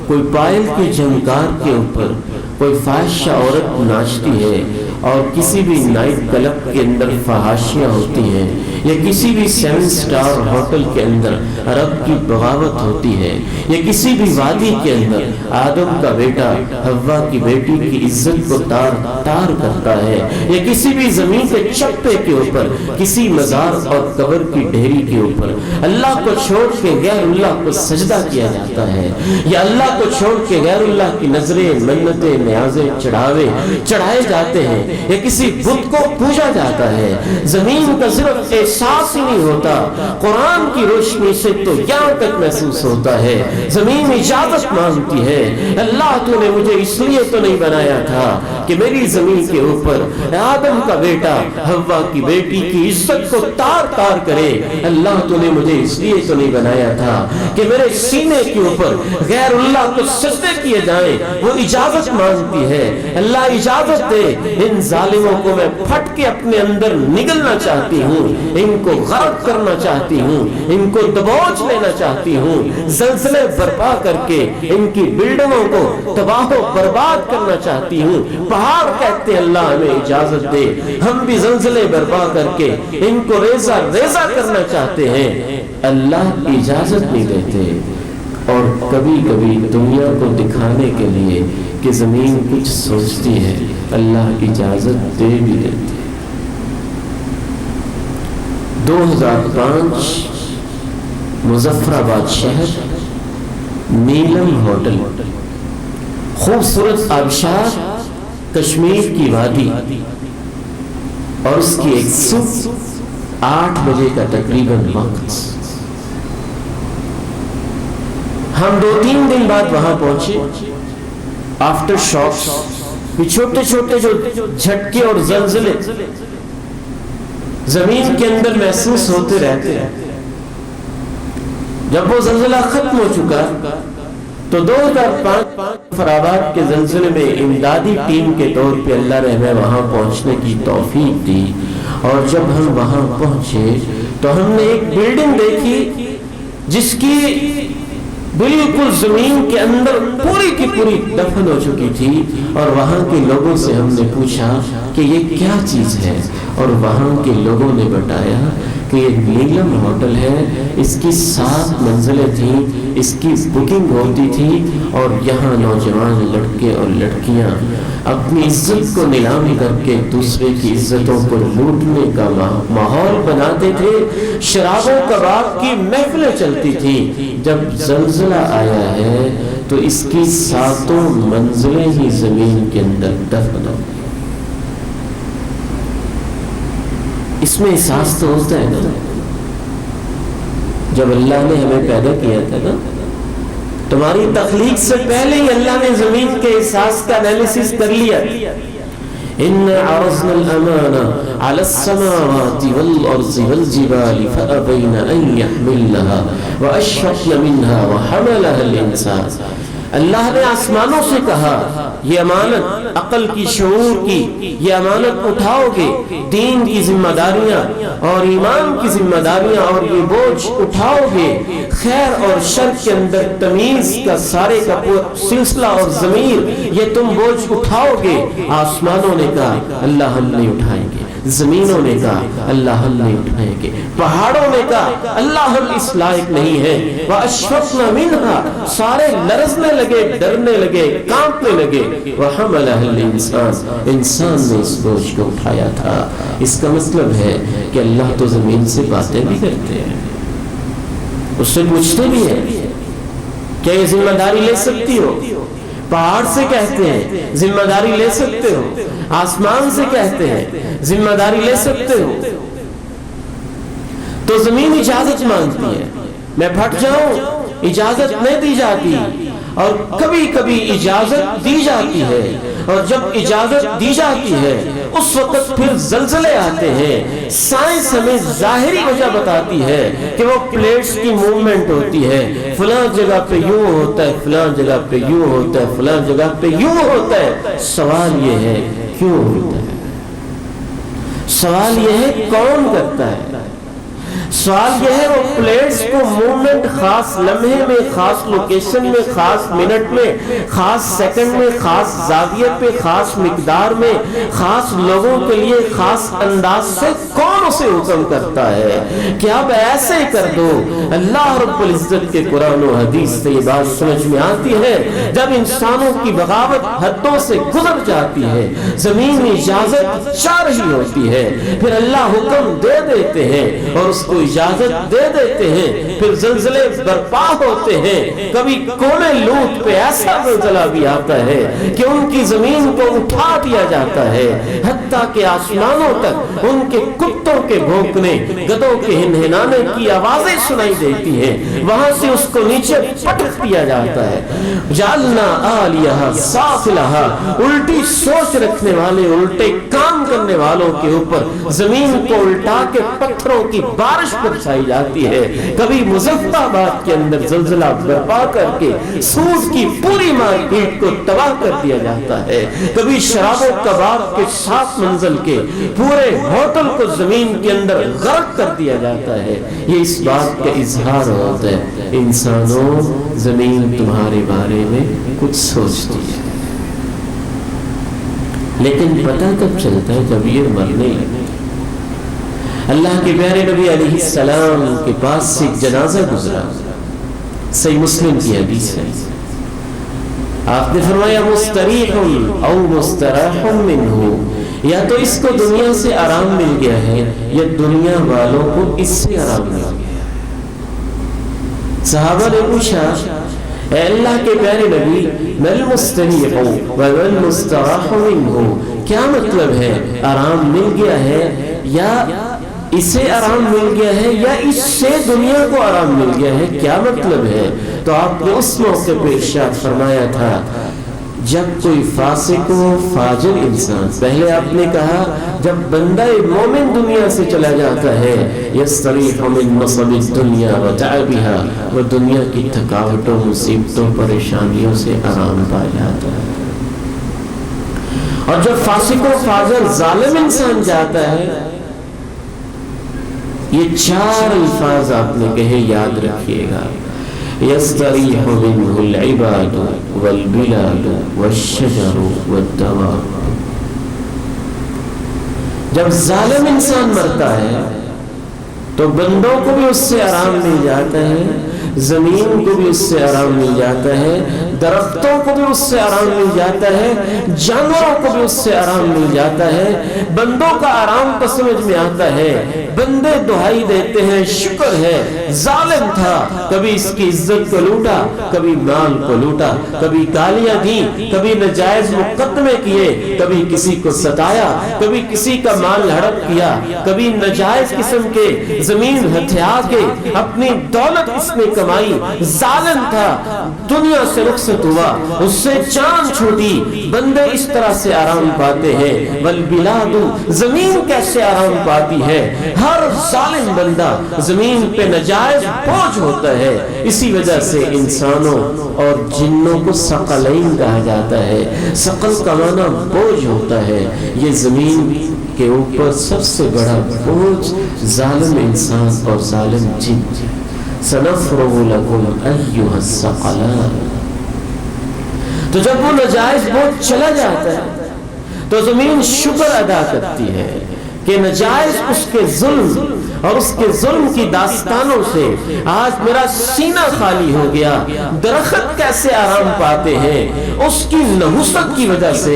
کوئی پائل کے جھنکار کے اوپر کوئی فاحشہ عورت ناچتی ہے اور کسی بھی نائٹ کلب کے اندر فحاشیاں ہوتی ہیں یا کسی بھی 7 سٹار ہوٹل کے اندر عرب کی بغاوت ہوتی ہے یا کسی بھی وادی کے اندر آدم کا بیٹا حوا کی بیٹی کی عزت کو تار تار کرتا ہے یا کسی بھی زمین کے چپے کے اوپر کسی مزار اور قبر کی ڈھیری کے اوپر اللہ کو چھوڑ کے غیر اللہ کو سجدہ کیا جاتا ہے یا اللہ کو چھوڑ کے غیر اللہ کی نظریں، منتیں، نیازیں، چڑھائے جاتے ہیں یا کسی بت کو پوجا جاتا ہے، زمین کا صرف احساس ہی نہیں ہوتا، قرآن کی روشنی سے تو یہاں تک محسوس ہوتا ہے، زمین اجازت مانگتی ہے، اللہ تو نے مجھے اس لیے تو نہیں بنایا تھا کہ میری زمین کے اوپر آدم کا بیٹا حوا کی بیٹی کی عزت کو تار تار کرے، اللہ تو نے مجھے اس لیے تو نہیں بنایا تھا کہ میرے سینے کے اوپر غیر اللہ کو سجدے کیے جائیں، وہ اجازت مانگتی ہے، اللہ اجازت دے، ان ظالموں کو میں پھٹ کے اپنے اندر نگلنا چاہتی ہوں، ان کو غرق کرنا چاہتی ہوں، ان کو دبوچ لینا چاہتی ہوں، زلزلے برپا کر کے ان کی بلڈنگوں کو تباہ و برباد کرنا چاہتی ہوں۔ پہاڑ کہتے ہیں اللہ ہمیں اجازت دے، ہم بھی زلزلے برپا کر کے ان کو ریزہ ریزہ کرنا چاہتے ہیں، اللہ اجازت نہیں دیتے۔ اور کبھی کبھی دنیا کو دکھانے کے لیے کہ زمین کچھ سوچتی ہے، اللہ اجازت دے بھی دیتے۔ 2005 مظفر آباد شہر، نیلم ہوٹل، خوبصورت آبشار، کشمیر کی وادی، اور اس کی ایک صبح 8 بجے کا تقریباً وقت۔ ہم 2-3 دن بعد وہاں پہنچے آفٹر شاکس، یہ چھوٹے چھوٹے جو جھٹکے اور زلزلے زمین کے اندر محسوس ہوتے رہتے ہیں. جب وہ زلزلہ ختم ہو چکا تو 2005 فراباد کے زلزلے میں امدادی ٹیم کے طور پہ اللہ نے ہمیں وہاں پہنچنے کی توفیق دی. اور جب ہم وہاں پہنچے تو ہم نے ایک بلڈنگ دیکھی جس کی بالکل زمین کے اندر پوری کی پوری دفن ہو چکی تھی. اور وہاں کے لوگوں سے ہم نے پوچھا کہ یہ کیا چیز ہے، اور وہاں کے لوگوں نے بتایا کہ یہ نیلم ہوٹل ہے، اس کی 7 منزلیں تھیں، اس کی بکنگ ہوتی تھی، اور یہاں نوجوان لڑکے اور لڑکیاں اپنی عزت کو نیلامی کر کے دوسرے کی عزتوں کو لوٹنے کا ماحول بناتے تھے. شراب و کباب کی محفلیں چلتی تھی. جب زلزلہ آیا ہے تو اس کی 7 منزلیں ہی زمین کے اندر دفن ہو. اس میں احساس تو ہوتا ہے نا، جب اللہ نے ہمیں پیدا کیا تھا نا، تمہاری تخلیق سے پہلے ہی اللہ نے زمین کے احساس کا انالیسس کر لیا. إِنَّ عَرَضْنَا الْأَمَانَةَ عَلَى السَّمَاوَاتِ وَالْأَرْضِ وَالْجِبَالِ فَأَبَيْنَ أَن يَحْمِلْنَهَا وَأَشْفَقْنَ مِنْهَا وَحَمَلَهَا الْإِنسَانُ. اللہ نے آسمانوں سے کہا یہ امانت عقل کی، شعور کی، یہ امانت اٹھاؤ گے، دین کی ذمہ داریاں اور ایمان کی ذمہ داریاں اور یہ بوجھ اٹھاؤ گے، خیر اور شر کے اندر تمیز کا سارے کا سلسلہ اور ضمیر یہ تم بوجھ اٹھاؤ گے. آسمانوں نے کہا اللہ ہم نہیں اٹھائیں گے، زمینوں نے کہا اللہ ہم نہیں اٹھائیں گے، پہاڑوں نے کہا اللہ ہم اس لائق نہیں ہیں. وَأَشْفَقْنَا مِنْهَا، سارے لرزنے لگے، ڈرنے لگے، کانپنے لگے. وَحَمَلَهَا الْإِنسَانُ، انسان نے اس بوجھ کو اٹھایا تھا. اس کا مطلب ہے کہ اللہ تو زمین سے باتیں بھی کرتے ہیں، اس سے پوچھتے بھی ہیں کیا یہ ذمہ داری لے سکتی ہو. پہاڑ سے کہتے ہیں ذمہ داری لے سکتے ہو، آسمان سے کہتے ہیں ذمہ داری لے سکتے ہو. تو زمین اجازت مانگتی ہے، میں پھٹ جاؤں اجازت نہیں دی جاتی، اور کبھی کبھی اجازت دی جاتی ہے. اور جب اجازت دی جاتی ہے اس وقت پھر زلزلے آتے ہیں. سائنس ہمیں ظاہری وجہ بتاتی ہے کہ وہ پلیٹس کی موومنٹ ہوتی ہے، فلاں جگہ پہ یوں ہوتا ہے، فلاں جگہ پہ یوں ہوتا ہے، فلاں جگہ پہ یوں ہوتا ہے. سوال یہ ہے کیوں ہوتا ہے؟ سوال یہ ہے کون کرتا ہے؟ سوال یہ ہے وہ پلیٹس کو موومنٹ خاص لمحے میں، خاص لوکیشن میں، خاص منٹ میں، خاص سیکنڈ میں، خاص زاویے پہ، خاص مقدار میں، خاص لوگوں کے لیے خاص انداز سے کون اسے حکم کرتا ہے کہ اب ایسے کر دو؟ اللہ رب العزت کے قرآن و حدیث سے یہ بات سمجھ میں آتی ہے. جب انسانوں کی بغاوت حدوں سے گزر جاتی ہے، زمین میں اجازت چاہ رہی ہوتی ہے، پھر اللہ حکم دے دیتے ہیں اور اس کو اجازت دے دیتے ہیں، پھر زلزلے برپا ہوتے ہیں. کبھی قوم لوط پہ ایسا زلزلہ بھی آتا ہے کہ ان کی زمین کو اٹھا دیا جاتا ہے، حتیٰ کہ آسمانوں تک ان کے کتوں کے بھونکنے، گدوں کے ہنہنانے کی آوازیں سنائی دیتی ہیں. وہاں سے اس کو نیچے پٹک دیا جاتا ہے. جعلنا عالیہا سافلہا، الٹی سوچ رکھنے والے، الٹے کام کرنے والوں کے اوپر زمین کو الٹا کے پتھروں کی بارش برسائی جاتی ہے. کبھی مظفر آباد کے اندر زلزلہ برپا کر کے سود کی پوری مارکیٹ کو تباہ کر دیا جاتا ہے. کبھی شراب و کباب کے 7 منزل کے پورے ہوٹل کو زمین کے اندر غرق کر دیا جاتا ہے. یہ اس بات کا اظہار ہوتا ہے انسانوں زمین تمہارے بارے میں کچھ سوچتی ہے، لیکن پتہ کب چلتا ہے؟ جب یہ مرنے لگے. اللہ کے پیارے نبی علیہ السلام کے پاس سے ایک جنازہ گزرا، صحیح مسلم کی حدیث ہے. آپ نے فرمایا مستریح او مستراح منہ، یا تو اس کو دنیا سے آرام مل گیا ہے یا دنیا والوں کو اس سے آرام مل گیا. صحابہ نے پوچھا اے اللہ کے پیارے نبی مل مستریح ومل مستراح منہ، کیا مطلب ہے؟ آرام مل گیا ہے یا اسے آرام مل گیا ہے یا اس سے دنیا کو آرام مل گیا ہے؟ کیا مطلب ہے؟ تو آپ نے اس موقع پہ ارشاد فرمایا تھا جب کوئی فاسق و فاجر انسان، پہلے آپ نے کہا جب بندہ مومن دنیا سے چلا جاتا ہے یستریح من نصب الدنیا وتعبها، وہ دنیا کی تھکاوٹوں مصیبتوں پریشانیوں سے آرام پا جاتا ہے. اور جب فاسق و فاجر ظالم انسان جاتا ہے، یہ 4 الفاظ آپ نے کہے، یاد رکھیے گا. یستریح منہ العباد والبلاد والشجر والدواب. جب ظالم انسان مرتا ہے تو بندوں کو بھی اس سے آرام مل جاتا ہے، زمین کو بھی اس سے آرام مل جاتا ہے، درختوں کو بھی اس سے آرام مل جاتا ہے، جانوروں کو بھی اس سے آرام مل جاتا ہے. بندوں کا آرام تو سمجھ میں آتا ہے، بندے دہائی دیتے ہیں شکر ہے ظالم تھا، کبھی اس کی عزت کو لوٹا، کبھی مال کو لوٹا، کبھی گالیاں دی، کبھی ناجائز مقدمے کیے، کبھی کسی کو ستایا، کبھی کسی کا مال ہڑپ کیا، کبھی ناجائز قسم کے زمین ہتھیا کے اپنی دولت اس نے کمائی. ظالم تھا، دنیا سے رخصت ہوا، اس سے جان چھوٹی. بندے اس طرح سے آرام پاتے ہیں. والبلاد، زمین کیسے آرام پاتی ہے؟ ہر ظالم بندہ زمین پہ ناجائز بوجھ ہوتا ہے. اسی وجہ سے انسانوں اور جنوں کو ثقلین کہا جاتا ہے. ثقل کا معنی بوجھ ہوتا ہے. یہ زمین کے اوپر سب سے بڑا بوجھ ظالم انسان اور ظالم جن. سنفرغ لکم ایھا الثقلان. تو جب وہ ناجائز بوجھ چلا جاتا ہے تو زمین شکر ادا کرتی ہے کہ ناجائز اس کے ظلم اور اس کے ظلم کی داستانوں سے آج میرا سینہ خالی ہو گیا. درخت کیسے آرام پاتے ہیں؟ اس کی نحوست کی وجہ سے.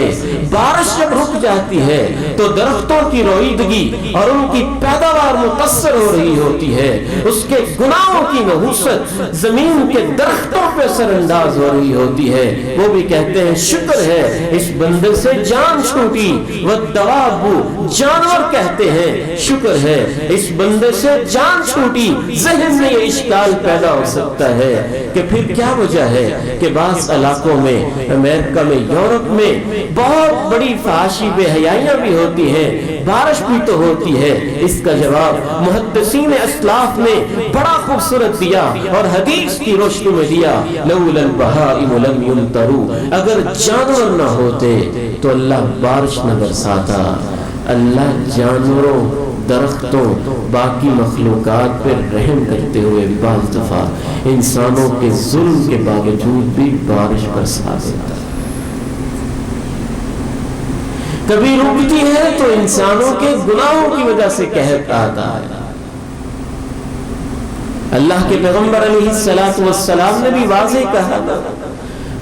بارش جب رک جاتی ہے تو درختوں کی رویدگی اور ان کی پیداوار متاثر ہو رہی ہوتی ہے. اس کے گناہوں کی نحوست زمین کے درختوں پہ اثر انداز ہو رہی ہوتی ہے. وہ بھی کہتے ہیں شکر ہے اس بندے سے جان چھوٹی. والدواب، جانور کہتے ہیں شکر ہے اس بندے سے جان چھوٹی. ذہن میں یہ اشکال پیدا ہو سکتا ہے کہ پھر کیا وجہ ہے کہ بعض علاقوں میں، امریکہ میں، یورپ میں بہت بڑی فحاشی بے حیائیاں بھی ہوتی ہیں، بارش بھی تو ہوتی ہے. اس کا جواب محدثین اسلاف نے بڑا خوبصورت دیا اور حدیث کی روشنی میں دیا. لولا البہائم لم یمطروا، اگر جانور نہ ہوتے تو اللہ بارش نہ برساتا. اللہ جانوروں، درختوں، باقی مخلوقات پر رحم کرتے ہوئے بعض دفعہ انسانوں کے ظلم کے باوجود بھی بارش برسا دیتا. کبھی رکتی ہے تو انسانوں کے گناہوں کی وجہ سے قحط آتا ہے. اللہ کے پیغمبر علیہ الصلوۃ والسلام نے بھی واضح کہا تھا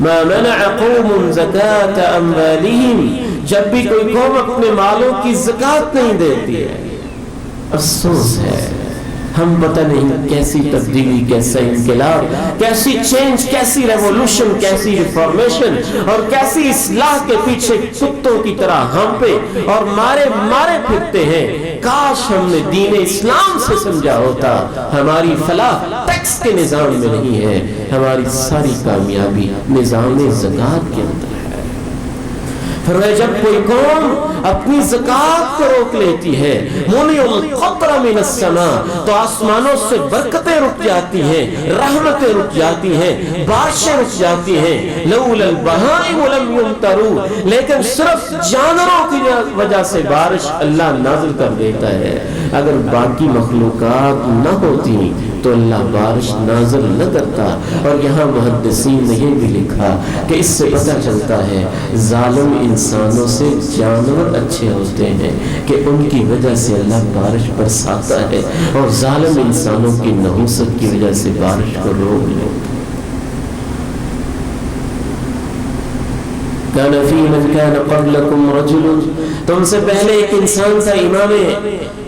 ما منع قوم زکاة اموالهم، جب بھی کوئی قوم اپنے مالوں کی زکات نہیں دیتی ہے. افسوس ہے ہم پتہ نہیں کیسی تبدیلی، کیسا انقلاب، کیسی چینج، کیسی ریولوشن، کیسی ریفارمیشن اور کیسی اصلاح کے پیچھے کتوں کی طرح ہم پہ اور مارے پھرتے ہیں. کاش ہم نے دین اسلام سے سمجھا ہوتا. ہماری فلاح ٹیکس کے نظام میں نہیں ہے، ہماری ساری کامیابی نظام زکات کے اندر ہے. پھر جب کوئی قوم اپنی زکات کو روک لیتی ہے، منع القطر من السماء، تو آسمانوں سے برکتیں رک جاتی ہیں، رحمتیں رک جاتی ہیں، بارشیں رک جاتی ہیں. لولا البہائم لم یمطروا، لیکن صرف جانوروں کی وجہ سے بارش اللہ نازل کر دیتا ہے. اگر باقی مخلوقات نہ ہوتی تو اللہ بارش نازل نہ کرتا. اور یہاں محدثین نے یہ بھی لکھا کہ اس سے پتہ چلتا ہے ظالم انسانوں سے جانور اچھے ہوتے ہیں کہ ان کی وجہ سے اللہ بارش برساتا ہے، اور ظالم انسانوں کی نحوست کی وجہ سے بارش کو روک لیتا. کان فی من کان قبلکم رجل، تم سے پہلے ایک انسان تھا. امام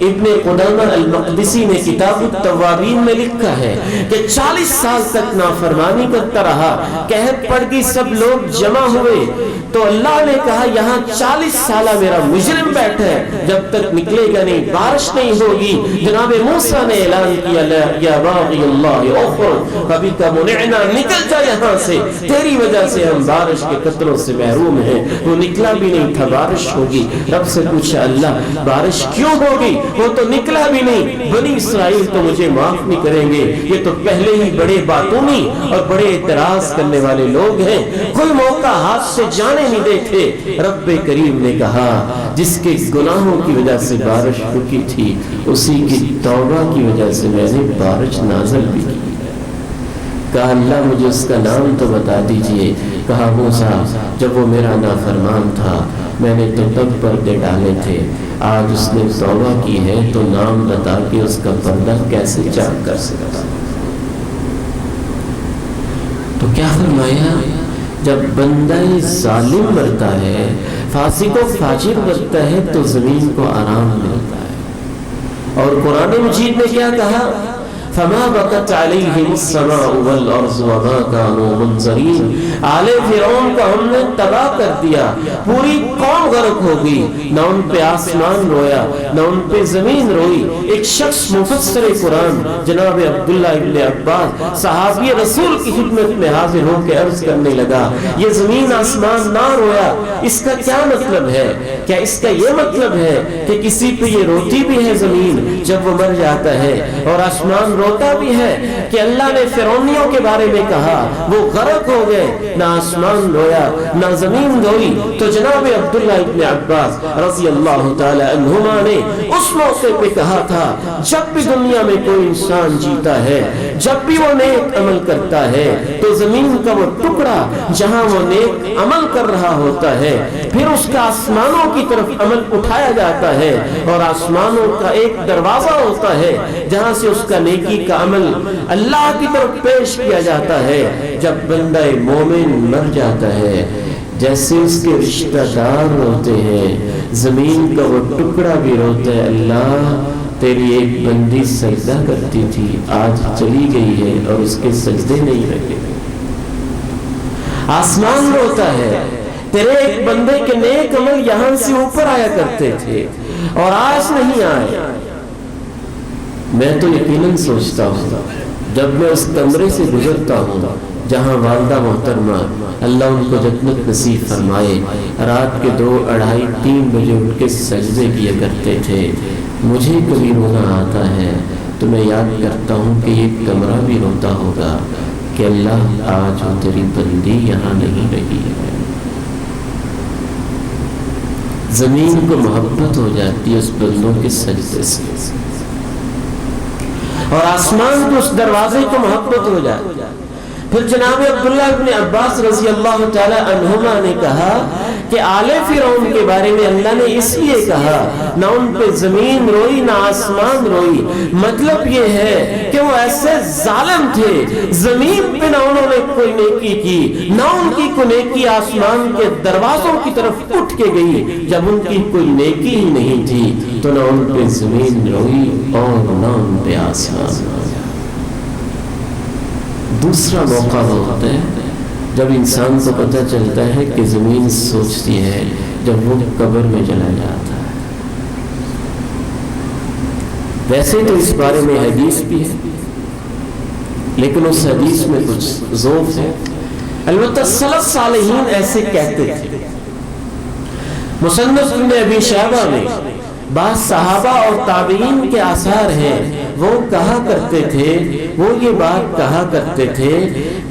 ابن قدامہ المقدسی نے کتاب التوابین میں لکھا ہے کہ 40 سال تک نافرمانی کرتا رہا. قحط پڑ گئی، سب لوگ جمع ہوئے تو اللہ نے کہا یہاں 40 سالہ میرا مجرم بیٹھا ہے، جب تک نکلے گا نہیں، بارش نہیں ہوگی. جناب موسیٰ نے اعلان کیا یا باغی اللہ اخرج فبک منعنا، نکل جا یہاں سے، تیری وجہ سے ہم بارش کے قطروں سے محروم ہیں. وہ نکلا بھی نہیں تھا، بارش ہوگی. رب سے پوچھا اللہ بارش کیوں ہوگی؟ وہ تو نکلا بھی نہیں. بنی اسرائیل تو مجھے معاف نہیں کریں گے، یہ تو پہلے ہی بڑے باطونی اور بڑے اعتراض کرنے والے لوگ ہیں، کوئی موقع ہاتھ سے جانے نہیں دیتے. رب کریم نے کہا جس کے گناہوں کی وجہ سے بارش رکی تھی اسی کی توبہ کی وجہ سے میں نے بارش نازل بھی کی. کہا اللہ مجھے اس کا نام تو بتا دیجئے. کہا موسیٰ جب وہ میرا نافرمان تھا میں نے تو تب پردے ڈالے تھے، آج اس نے توبہ کی ہے تو نام بتا کے اس کا پردہ کیسے چاک کر سکتا. تو کیا فرمایا؟ جب بندہ ظالم مرتا ہے، فاسق و فاجر مرتا ہے تو زمین کو آرام ملتا ہے. اور قرآن مجید نے کیا کہا؟ فما بقت علیہم السماء والارض وما كانوا منظرین. آل فرعون کو ہم نے تباہ کر دیا، پوری قوم غرق ہو گئی، نہ ان پہ آسمان رویا نہ ان پہ زمین روئی. ایک شخص مفسر قرآن جناب عبداللہ ابن عباس صحابی رسول کی خدمت میں حاضر ہو کے عرض کرنے لگا یہ زمین آسمان نہ رویا، اس کا کیا مطلب ہے؟ کیا اس کا یہ مطلب ہے کہ کسی پہ یہ روتی بھی ہے زمین جب وہ مر جاتا ہے اور آسمان روتا بھی ہے؟ کہ اللہ نے فرعونیوں کے بارے میں کہا وہ غرق ہو گئے، نہ آسمان رویا نہ زمین روئی. تو جناب عبداللہ ابن عباس رضی اللہ تعالی عنہما نے اس موقع پہ کہا تھا جب بھی دنیا میں کوئی انسان جیتا ہے، جب بھی وہ نیک عمل کرتا ہے تو زمین کا وہ ٹکڑا جہاں وہ نیک عمل کر رہا ہوتا ہے پھر اس کا آسمانوں کی طرف عمل اٹھایا جاتا ہے، اور آسمانوں کا ایک دروازہ ہوتا ہے جہاں سے اس کا نیکی کا عمل اللہ کی طرف پیش کیا جاتا ہے. جب بندہ مومن مر جاتا ہے جیسے اس کے رشتہ دار روتے ہیں، زمین کا وہ ٹکڑا بھی روتا ہے اللہ تیری ایک بندی سجدہ کرتی تھی آج چلی گئی ہے اور اس کے سجدے نہیں رہے. آسمان روتا ہے تیرے ایک بندے کے نیک عمل یہاں سے اوپر آیا کرتے تھے اور آج نہیں آئے. میں تو یقیناً سوچتا ہوں جب میں اس کمرے سے گزرتا ہوں جہاں والدہ محترمہ اللہ ان کو جنت نصیب فرمائے رات کے 2, 2:30, 3 بجے اٹھ کے سجدے کیا کرتے تھے، مجھے کبھی رونا آتا ہے تو میں یاد کرتا ہوں کہ یہ کمرہ بھی روتا ہوگا کہ اللہ آج وہ تیری بندی یہاں نہیں رہی ہے. زمین کو محبت ہو جاتی ہے اس بندوں کے سجدے سے، اور آسمان کو اس دروازے کو محبت ہو جائے. پھر جناب عبداللہ ابن عباس رضی اللہ تعالی عنہما نے کہا کہ آل فرعون کے بارے میں اللہ نے اس لیے کہا نہ ان پہ زمین روئی نہ آسمان روئی، مطلب یہ ہے کہ وہ ایسے ظالم تھے، زمین پہ نہ انہوں نے کوئی نیکی کی نہ ان کی کوئی نیکی آسمان کے دروازوں کی طرف اٹھ کے گئی. جب ان کی کوئی نیکی ہی نہیں تھی تو نہ ان پہ زمین روئی اور نہ ان پہ آسمان. دوسرا موقع ہوتا ہے جب انسان کو پتہ چلتا ہے کہ زمین سوچتی ہے، جب وہ قبر میں چلا جاتا ہے. ویسے تو اس بارے میں حدیث بھی ہے لیکن اس حدیث میں کچھ ذوق ہے. البتہ سلف صالحین ایسے کہتے تھے. مصنف ابن ابی شیبہ میں بعض صحابہ اور تابعین کے آثار ہیں، وہ کہا کرتے تھے، وہ یہ بات کہا کرتے تھے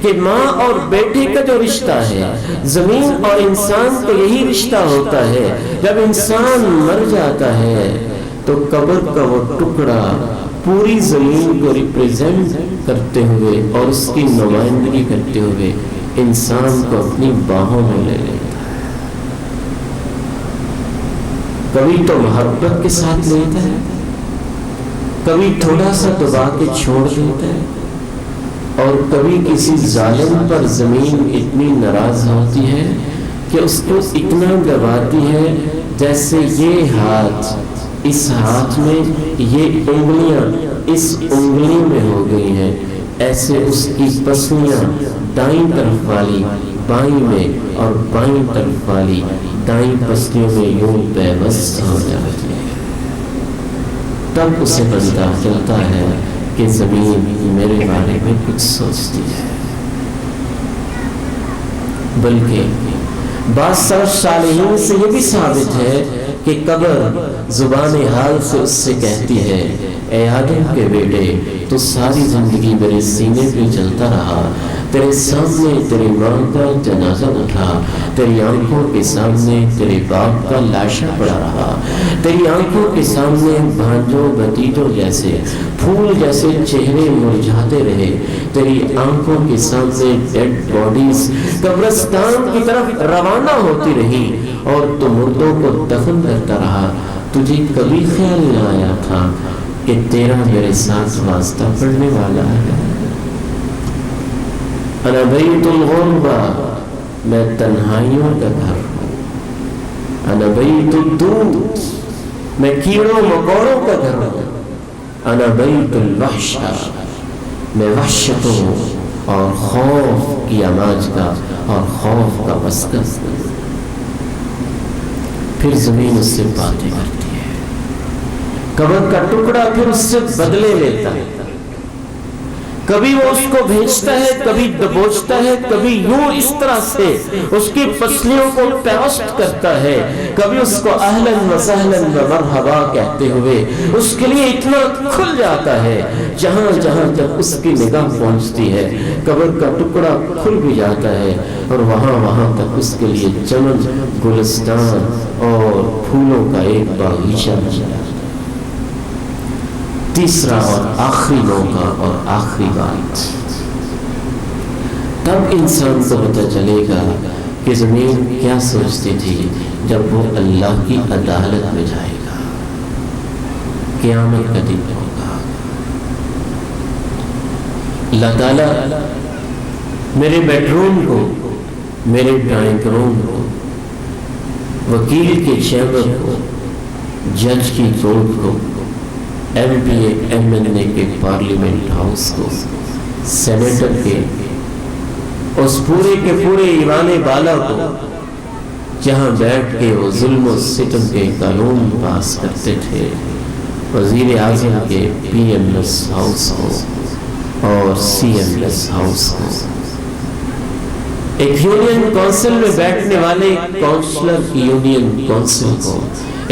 کہ ماں اور بیٹے کا جو رشتہ ہے زمین اور انسان کا یہی رشتہ ہوتا ہے. جب انسان مر جاتا ہے تو قبر کا وہ ٹکڑا پوری زمین کو ریپریزنٹ کرتے ہوئے اور اس کی نمائندگی کرتے ہوئے انسان کو اپنی باہوں میں لے لیتا ہے. کبھی تو محبت کے ساتھ لیتا ہے، کبھی تھوڑا سا دبا کے چھوڑ دیتا ہے، اور کبھی کسی ظالم پر زمین اتنی ناراض ہوتی ہے کہ اس کو اتنا دباتی ہے جیسے یہ ہاتھ اس ہاتھ میں، یہ انگلیاں اس انگلی میں ہو گئی ہیں، ایسے اس کی پسلیاں دائیں طرف والی بائیں میں اور بائیں طرف والی دائیں پسلیوں میں یوں پیوست ہو جاتی ہے۔ تب اسے پتہ چلتا ہے کہ زمین میرے بارے میں کچھ سوچتی ہے۔ بلکہ بعض سلف صالحین سے یہ بھی ثابت ہے کہ قبر زبان حال سے اس سے کہتی ہے، اے آدم کے بیٹے، تو ساری زندگی میرے سینے پہ چلتا رہا، تیرے سامنے تیری ماں کا جنازہ اٹھا، تیری آنکھوں کے سامنے تیرے باپ کا لاشا پڑا رہا، تیری آنکھوں کے سامنے بھانجوں بھتیجوں جیسے پھول جیسے چہرے مرجھاتے رہے، تیری آنکھوں کے سامنے ڈیڈ باڈیز قبرستان کی طرف روانہ ہوتی رہی اور تو مردوں کو دفن کرتا رہا۔ تجھے کبھی خیال نہ آیا تھا کہ تیرا میرے ساتھ واسطہ پڑنے والا ہے۔ انا بیت الغربہ، میں تنہائیوں کا گھر ہوں۔ انا بیت الدود، میں کیڑوں مکوڑوں کا گھر ہوں۔ انا بیت الوحشہ، میں وحشتوں اور خوف کی آواز کا اور خوف کا مسکن۔ پھر زمین اس سے باتیں کرتی ہے، قبر کا ٹکڑا پھر اس سے بدلے لیتا ہے، کبھی وہ اس کو بھیجتا ہے، کبھی دبوچتا ہے، کبھی یوں اس طرح سے اس کی پسلیوں کو پیوست کرتا ہے، کبھی اس کو اہلاً و سہلاً و مرحبا کہتے ہوئے اس کے لیے اتنا کھل جاتا ہے، جہاں جہاں تک اس کی نگاہ پہنچتی ہے قبر کا ٹکڑا کھل بھی جاتا ہے، اور وہاں وہاں تک اس کے لیے چمن، گلستان اور پھولوں کا ایک باغیچہ بن جاتا ہے۔ تیسرا اور آخری موقع اور آخری بات، تب انسان کو پتہ چلے گا کہ زمین کیا سوچتی تھی جب وہ اللہ کی عدالت میں جائے گا۔ قیامت کا دن ہوگا، اللہ تعالیٰ میرے بیڈ روم کو، میرے ڈرائنگ روم کو، وکیل کے چیمبر کو، جج کی کورٹ کو، M P A M N A کے پارلیمنٹ ہاؤس کو، سینیٹر کے اس پورے کے پورے ایوان بالا کو، جہاں بیٹھ کے وہ ظلم و ستم کے قانون پاس کرتے تھے، وزیر اعظم کے پی ایم ایس ہاؤس کو اور سی ایم ایس ہاؤس کو، ایک یونین کونسل میں بیٹھنے والے کونسلر کی یونین کونسل کو،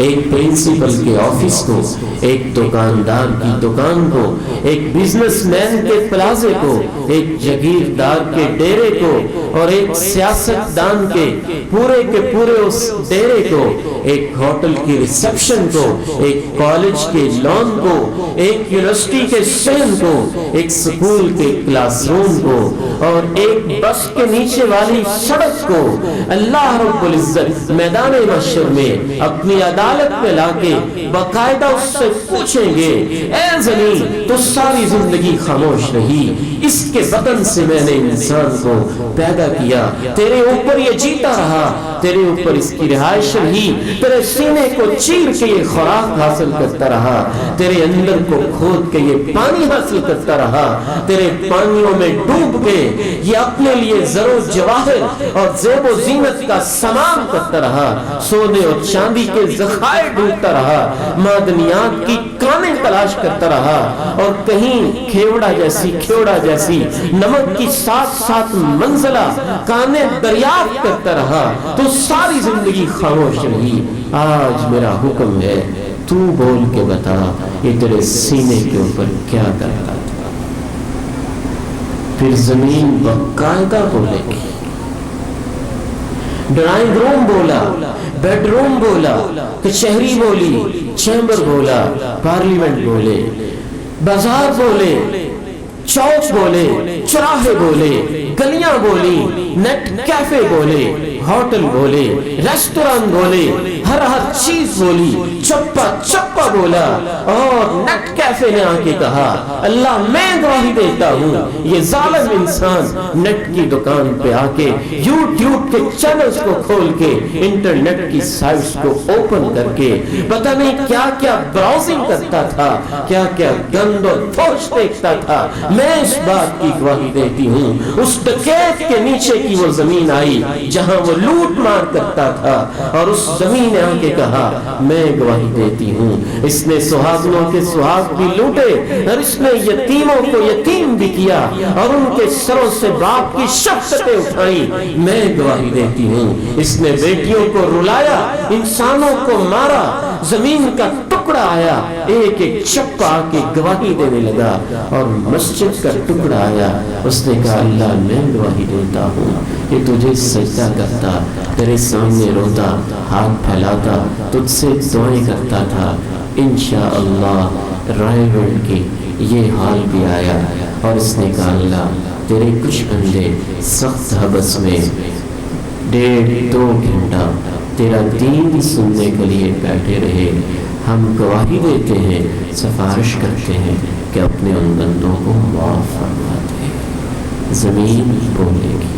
ایک پرنسپل کے آفس کو، ایک دکاندار کی دکان کو، ایک بزنس مین کے پلازے کو، ایک جگیردار کے ڈیرے کو، اور ایک سیاست دان کے پورے اس ڈیرے کو، ایک ہوٹل کی ریسپشن کو، ایک کالج کے لان کو، ایک یونیورسٹی کے صحن کو، ایک سکول کے کلاس روم کو، اور ایک بس کے نیچے والی سڑک کو اللہ رب العزت میدان محشر میں اپنی عدالت میں لا کے باقاعدہ اس سے پوچھیں گے، اے زمین تو ساری زندگی خاموش رہی، اس کے بدن سے میں نے انسان کو پیدا کیا، تیرے اوپر یہ جیتا رہا، تیرے اوپر اس کی رہائش رہی، تیرے سینے کو چیر کے یہ خوراک حاصل کرتا رہا، تیرے اندر کو کھود کے یہ پانی حاصل کرتا رہا، تیرے پانیوں میں ڈوب کے یہ اپنے لیے زر و جواہر اور زیب و زینت کا سامان کرتا رہا، سونے اور چاندی کے ذخائر ڈھونڈتا رہا، معدنیات کی کانیں تلاش کرتا رہا، اور کہیں کھیوڑا جیسی نمک کی سات منزلہ کانیں دریافت کرتا رہا، تو ساری زندگی خاموش رہی۔ آج میرا حکم ہے، تو بول کے بتا یہ تیرے سینے کے اوپر کیا کرتا تھا۔ پھر زمین باقاعدہ بولے گی، ڈرائنگ روم بولا، بیڈ روم بولا، کچہری بولی، چیمبر بولا، پارلیمنٹ بولے، بازار بولے، چوک بولے، چراہے بولے، گلیاں بولی، نیٹ کیفے بولے، ہوٹل بولے، ریسٹوران بولے، ہر چیز بولی، چپا چپا بولا اور نیٹ کیفے نے آ کے کہا اللہ میں گواہی دیتا ہوں یہ ظالم انسان نیٹ کی دکان پہ آ کے یوٹیوب کے چینلز کو کھول کے انٹرنیٹ کی سائٹس کو اوپن کر کے پتہ نہیں کیا کیا براؤزنگ کرتا تھا، کیا کیا گند اور فحش دیکھتا تھا. میں اس بات کی گواہی دیتی ہوں اس ڈکیت کے نیچے کی وہ زمین آئی جہاں وہ لوٹ مار کرتا تھا اور اس زمین نے آ کے کہا میں گواہی دیتی ہوں اس نے سہاگنوں کے سہاگ بھی لوٹے اور اس نے یتیموں کو یتیم بھی کیا اور ان کے سروں سے باپ کی شفقتیں اٹھائیں. میں گواہی دیتی ہوں اس نے بیٹیوں کو رلایا، انسانوں کو مارا، زمین کا ٹکڑا آیا ایک ایک چپا آ کے گواہی دینے لگا اور مسجد کا ٹکڑا آیا. اس نے کہا اللہ میں گواہی دیتا ہوں کہ تجھے سجدہ کرتا، تیرے سامنے روتا، ہاتھ پھیلاتا، تجھ سے دعائیں کرتا تھا. انشاءاللہ رائے گڑھ کی یہ حال بھی آیا اور اس نے کہا اللہ تیرے کچھ بندے سخت حبس میں 1.5-2 گھنٹہ تیرا دین سننے کے لیے بیٹھے رہے. ہم گواہی دیتے ہیں، سفارش کرتے ہیں کہ اپنے ان بندوں کو معاف فرما دے. زمین بولے گی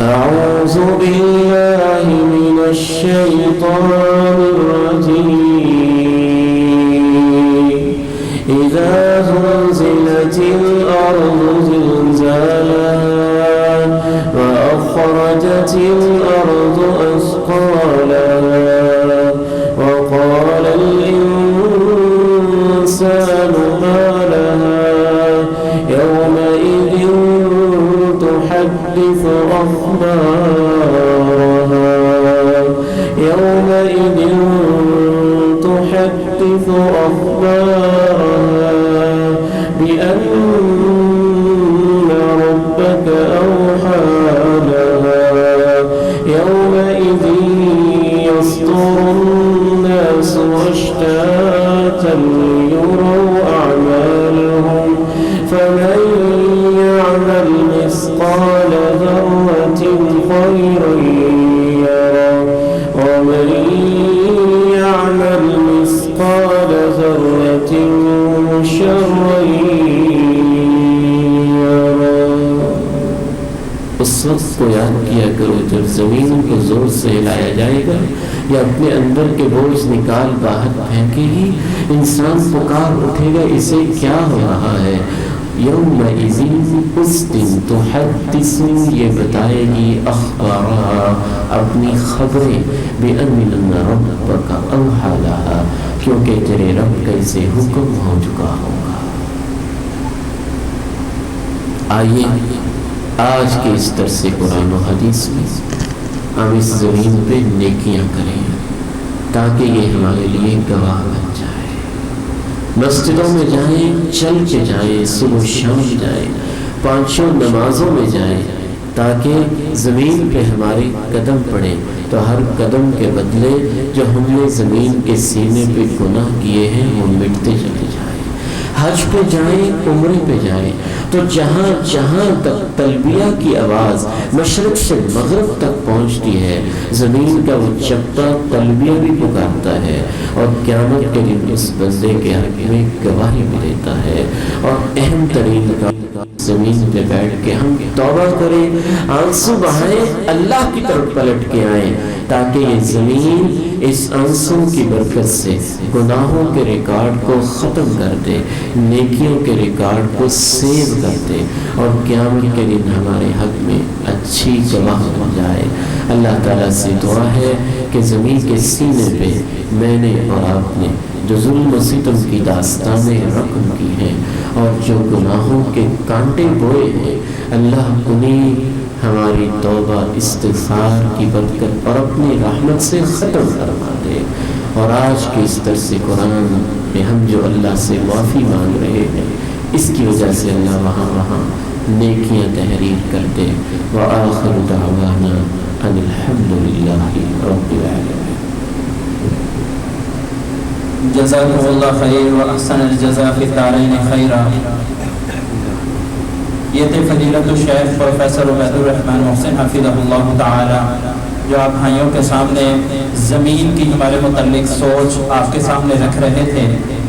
اعوذ باللہ من الشیطان الرجیم اذا زلزلت الارض زلزالها واخرجت الارض اثقالها وقال الانسان ما لها يومئذ تحدث أخبارها يومئذ تحدث أخبارها بأن ربك أوحى لها يومئذ يصدر الناس أشتاتا ليروا أعمالهم فمن يعمل مثقال ذرة خيرا يره ومن يعمل مثقال ذرة شرا يره. اس وقت کو یاد کیا کرو جب زمین کو زور سے ہلایا جائے گا یا اپنے اندر کے بوجھ نکال باہر پھینکے گی، انسان پکار اٹھے گا اسے کیا ہو رہا ہے. یومئذ اس دن تحدث یہ بتائے گی اخبارها اپنی خبریں بأن ربک اوحی لها کیونکہ تیرے رب کا اسے حکم ہو چکا ہوگا. آئیے آج کے اس درس قرآن و حدیث میں ہم اس زمین پہ نیکیاں کریں تاکہ یہ ہمارے لیے گواہ بن جائے. مسجدوں میں جائیں، چل کے جائیں، صبح شام جائیں، 5 نمازوں میں جائیں تاکہ زمین پہ ہمارے قدم پڑے تو ہر قدم کے بدلے جو ہم نے زمین کے سینے پہ گناہ کیے ہیں وہ مٹتے چلے جائیں. حج پہ جائیں، عمرے پہ جائیں تو جہاں جہاں تک تلبیہ کی آواز مشرق سے مغرب تک پہنچتی ہے زمین کا وہ چپا تلبیہ بھی پکارتا ہے اور قیامت کے دن اس بندے کے حق میں گواہی بھی دیتا ہے. اور اہم ترین کا زمین پہ بیٹھ کے ہم توبہ کریں، آنسو بہائیں، اللہ کی طرف پلٹ کے آئیں تاکہ یہ زمین اس آنسو کی برکت سے گناہوں کے ریکارڈ کو ختم کر دے، نیکیوں کے ریکارڈ کو سیو کر دے اور قیامت کے دن ہمارے حق میں اچھی گواہ بن جائے. اللہ تعالیٰ سے دعا ہے کہ زمین کے سینے پہ میں نے اور آپ نے جو ظلم و ستم کی داستانیں رقم کی ہیں اور جو گناہوں کے کانٹے بوئے ہیں اللہ انہیں ہماری توبہ استغفار کی برکت اور اپنی رحمت سے ختم فرما دے. اور آج کے اس درس قرآن میں ہم جو اللہ سے معافی مانگ رہے ہیں اس کی وجہ سے اللہ وہاں نیکیاں تحریر کر دے. وآخر دعوانا ان الحمد للہ رب العالمین. جزاکم اللہ خیر و احسن الجزاء فی الدارین خیرا. یہ تھے فضیلت الشیخ پروفیسر عبید الرحمن محسن حفظہ اللہ تعالی جو آپ بھائیوں کے سامنے زمین کی ہمارے متعلق سوچ آپ کے سامنے رکھ رہے تھے،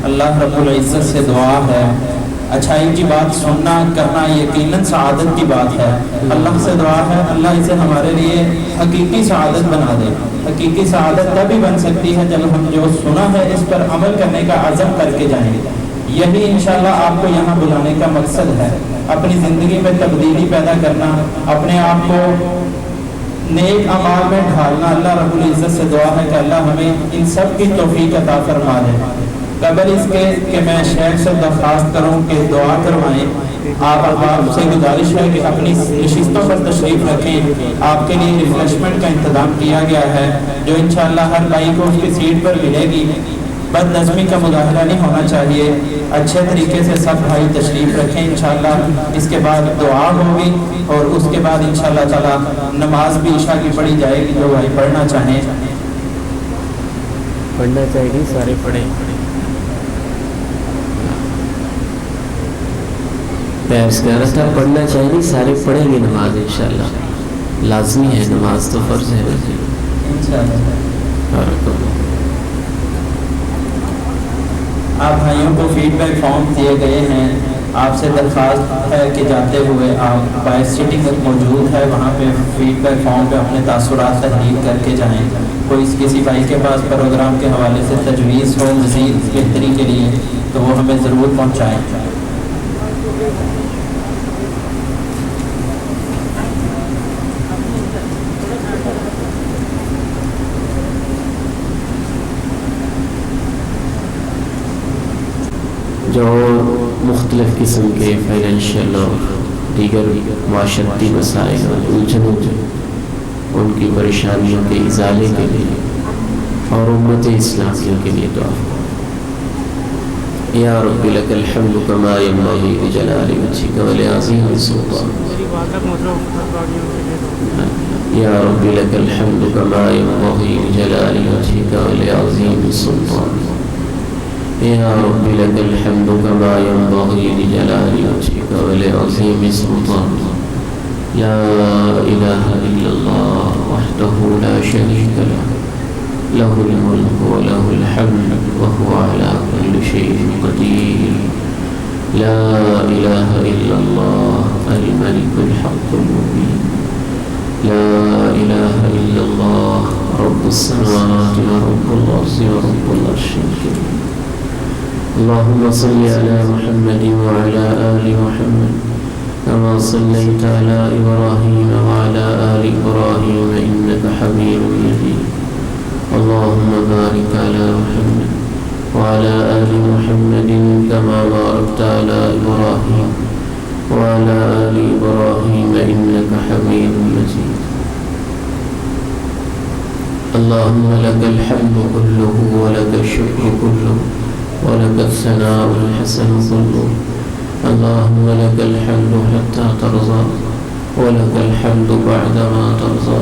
اللہ رب العزت سے دعا ہے، اچھائی کی بات سننا کرنا یقیناً سعادت کی بات ہے، اللہ سے دعا ہے اللہ اسے ہمارے لیے حقیقی سعادت بنا دے۔ حقیقی سعادت تبھی بن سکتی ہے جب ہم جو سنا ہے اس پر عمل کرنے کا عزم کر کے جائیں گے۔ یہی انشاءاللہ آپ کو یہاں بلانے کا مقصد ہے، اپنی زندگی میں تبدیلی پیدا کرنا، اپنے آپ کو نیک اعمال میں ڈھالنا۔ اللہ رب العزت سے دعا ہے کہ اللہ ہمیں ان سب کی توفیق عطا فرما دے۔ قبل اس کے کہ میں شیخ سے درخواست کروں کہ دعا کروائیں، آپ سے گزارش ہے کہ اپنی نشستوں پر تشریف رکھیں۔ آپ کے لیے ریفریشمنٹ کا انتظام کیا گیا ہے جو انشاءاللہ ہر بھائی کو اس کی سیٹ پر ملے گی۔ بد نظمی کا مظاہرہ نہیں ہونا چاہیے، اچھے طریقے سے سب بھائی تشریف رکھیں۔ انشاءاللہ اس کے بعد دعا ہوگی اور اس کے بعد انشاءاللہ تعالی نماز بھی عشاء کی پڑھی جائے گی۔ جو بھائی پڑھنا چاہیں پڑھنا چاہیے گی، سارے پڑھیں۔ میں عرض کہہ رہا تھا پڑھنا چاہیے گی، سارے پڑھیں گے نماز انشاءاللہ، لازمی ہے، نماز تو فرض ہے انشاءاللہ۔ آپ بھائیوں کو فیڈ بیک فارم دیے گئے ہیں، آپ سے درخواست ہے کہ جاتے ہوئے آپ بائی سیٹنگ موجود ہے وہاں پہ فیڈ بیک فارم پہ اپنے تاثرات تحریر کر کے جائیں۔ کوئی کسی بھائی کے پاس پروگرام کے حوالے سے تجویز ہو مزید بہتری کے لیے تو وہ ہمیں ضرور پہنچائیں۔ جو مختلف قسم کے فائنینشیل اور دیگر معاشرتی مسائل اور الجھنوں ان کی پریشانیوں کے ازالے کے لیے اور امت اسلامیہ کے لیے دعا۔ یا رب لک الحمد کما ینبغی لجلال وجهک ولعظیم سلطانک، یا رب لک الحمد کما ینبغی لجلال وجهک ولعظیم سلطانک، یا رب لک الحمد کما ینبغی لجلال وجهک ولعظیم سلطانک، لا الہ الا اللہ وحدہ لا شریک لہ، له الملك وله الحمد وهو على كل شيء قدير، لا إله إلا الله الملك الحق المبين، لا إله إلا الله رب السماوات ورب الأرض ورب العرش الكريم، اللهم صل على محمد وعلى آل محمد كما صليت على إبراهيم وعلى آل إبراهيم إنك حميد مجيد، اللهم بارك على محمد وعلى آل محمد كما باركت على إبراهيم وعلى آل إبراهيم إنك حميد مجيد، اللهم لك الحمد كله ولك الشكر كله ولك الثناء الحسن كله، اللهم لك الحمد حتى ترضى ولك الحمد بعدما ترضى،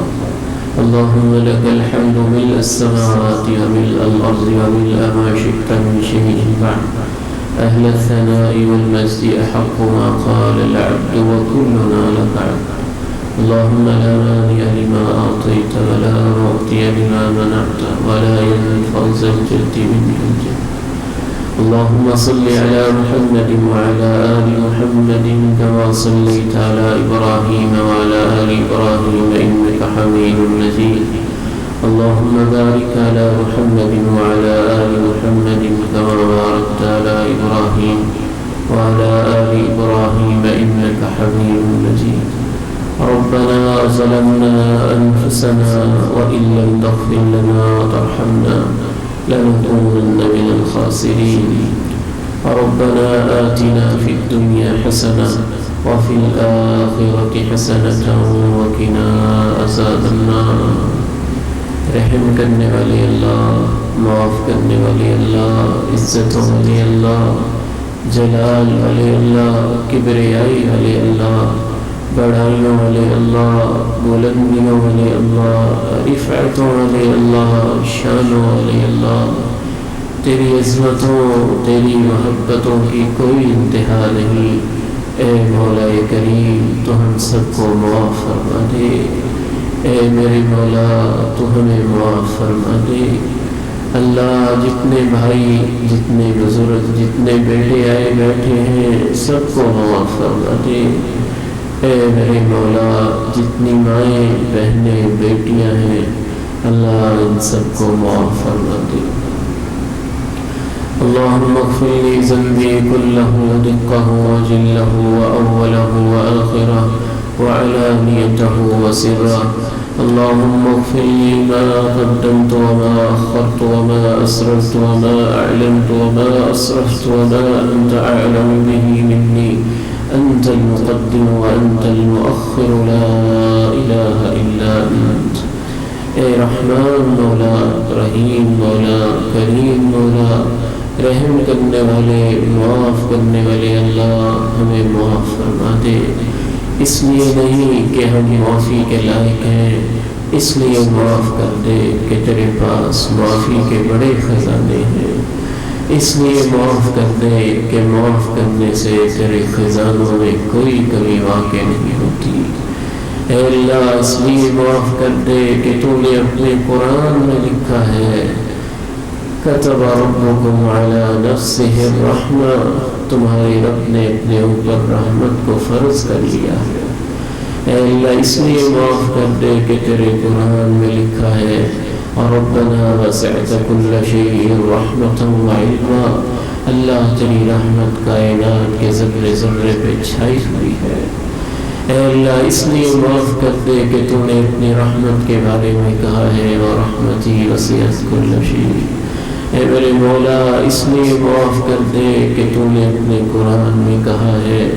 اللهم لك الحمد ملء السماوات وملء الأرض وملء ما شئت من شيء بعد، أهل الثناء والمجد أحق ما قال العبد وكلنا لك عبد، اللهم لا مانع لما أعطيت ولا معطي لما منعت ولا ينفع ذا الجد منك الجد، اللهم صل على محمد وعلى آل محمد كما صليت على إبراهيم وعلى آل إبراهيم إنك حميد مجيد، اللهم بارك على محمد وعلى آل محمد كما باركت على إبراهيم وعلى آل إبراهيم إنك حميد مجيد، ربنا ظلمنا أنفسنا وإن لم تغفر لنا وترحمنا لنكونن من الخاسرين، ربنا آتنا في الدنيا حسنة وفي الآخرة حسنة وقنا عذاب النار۔ رحم کرنے والے اللہ، معاف کرنے والے اللہ، عزتوں والے اللہ، جلال والے اللہ، کبریائی والے اللہ، بڑائیوں والے اللہ، بلندیوں والے اللہ، رفعتوں والے اللہ، شانوں والے اللہ، تیری عظمتوں تیری محبتوں کی کوئی انتہا نہیں، اے مولا کریم تو ہم سب کو معاف فرما دے، اے میرے مولا تو ہمیں معاف فرما دے۔ اللہ جتنے بھائی، جتنے بزرگ، جتنے بیٹے آئے بیٹھے ہیں سب کو معاف فرما دے۔ اے میرے مولا جتنی مائیں، بہنیں، بیٹیاں ہیں اللہ ان سب کو معاف فرما دے۔ اللهم اغفر لي ذنبي كله دقه وجله وأوله وآخره وعلانيته وسره. اللهم اغفر لي ما قدمت وما أخرت وما أسررت وما أعلنت وما أسرفت وما أنت أعلم به مني. أنت المقدم وأنت المؤخر لا إله إلا أنت. اے رحمان مولا، رحیم مولا، کریم مولا، رحم کرنے والے، معاف کرنے والے اللہ ہمیں معاف فرما دے۔ اس لیے نہیں کہ ہم معافی کے لائق ہیں، اس لیے معاف کر دے کہ تیرے پاس معافی کے بڑے خزانے ہیں۔ اس لیے معاف کر دے کہ معاف کرنے سے تیرے خزانوں میں کوئی کمی واقع نہیں ہوتی۔ اے اللہ اس لیے معاف کر دے کہ تو نے اپنے قرآن میں لکھا ہے کتب ربکم علی نفسہ الرحمہ، تمہارے رب نے اپنے اوپر رحمت کو فرض کر لیا ہے۔ اے اللہ اس لیے معاف کر دے کہ تیرے قرآن میں لکھا ہے ربنا وسعت کل شیء رحمۃ وعلما، اللہ تیری رحمت کائنات کے ذرے ذرے پہ چھائی ہوئی ہے۔ اے اللہ اس لیے معاف کر دے کہ تو نے اپنی رحمت کے بارے میں کہا ہے ورحمتی وسعت کل شیء۔ اے میرے مولا اس لیے معاف کر دے کہ تو نے اپنے قرآن میں کہا ہے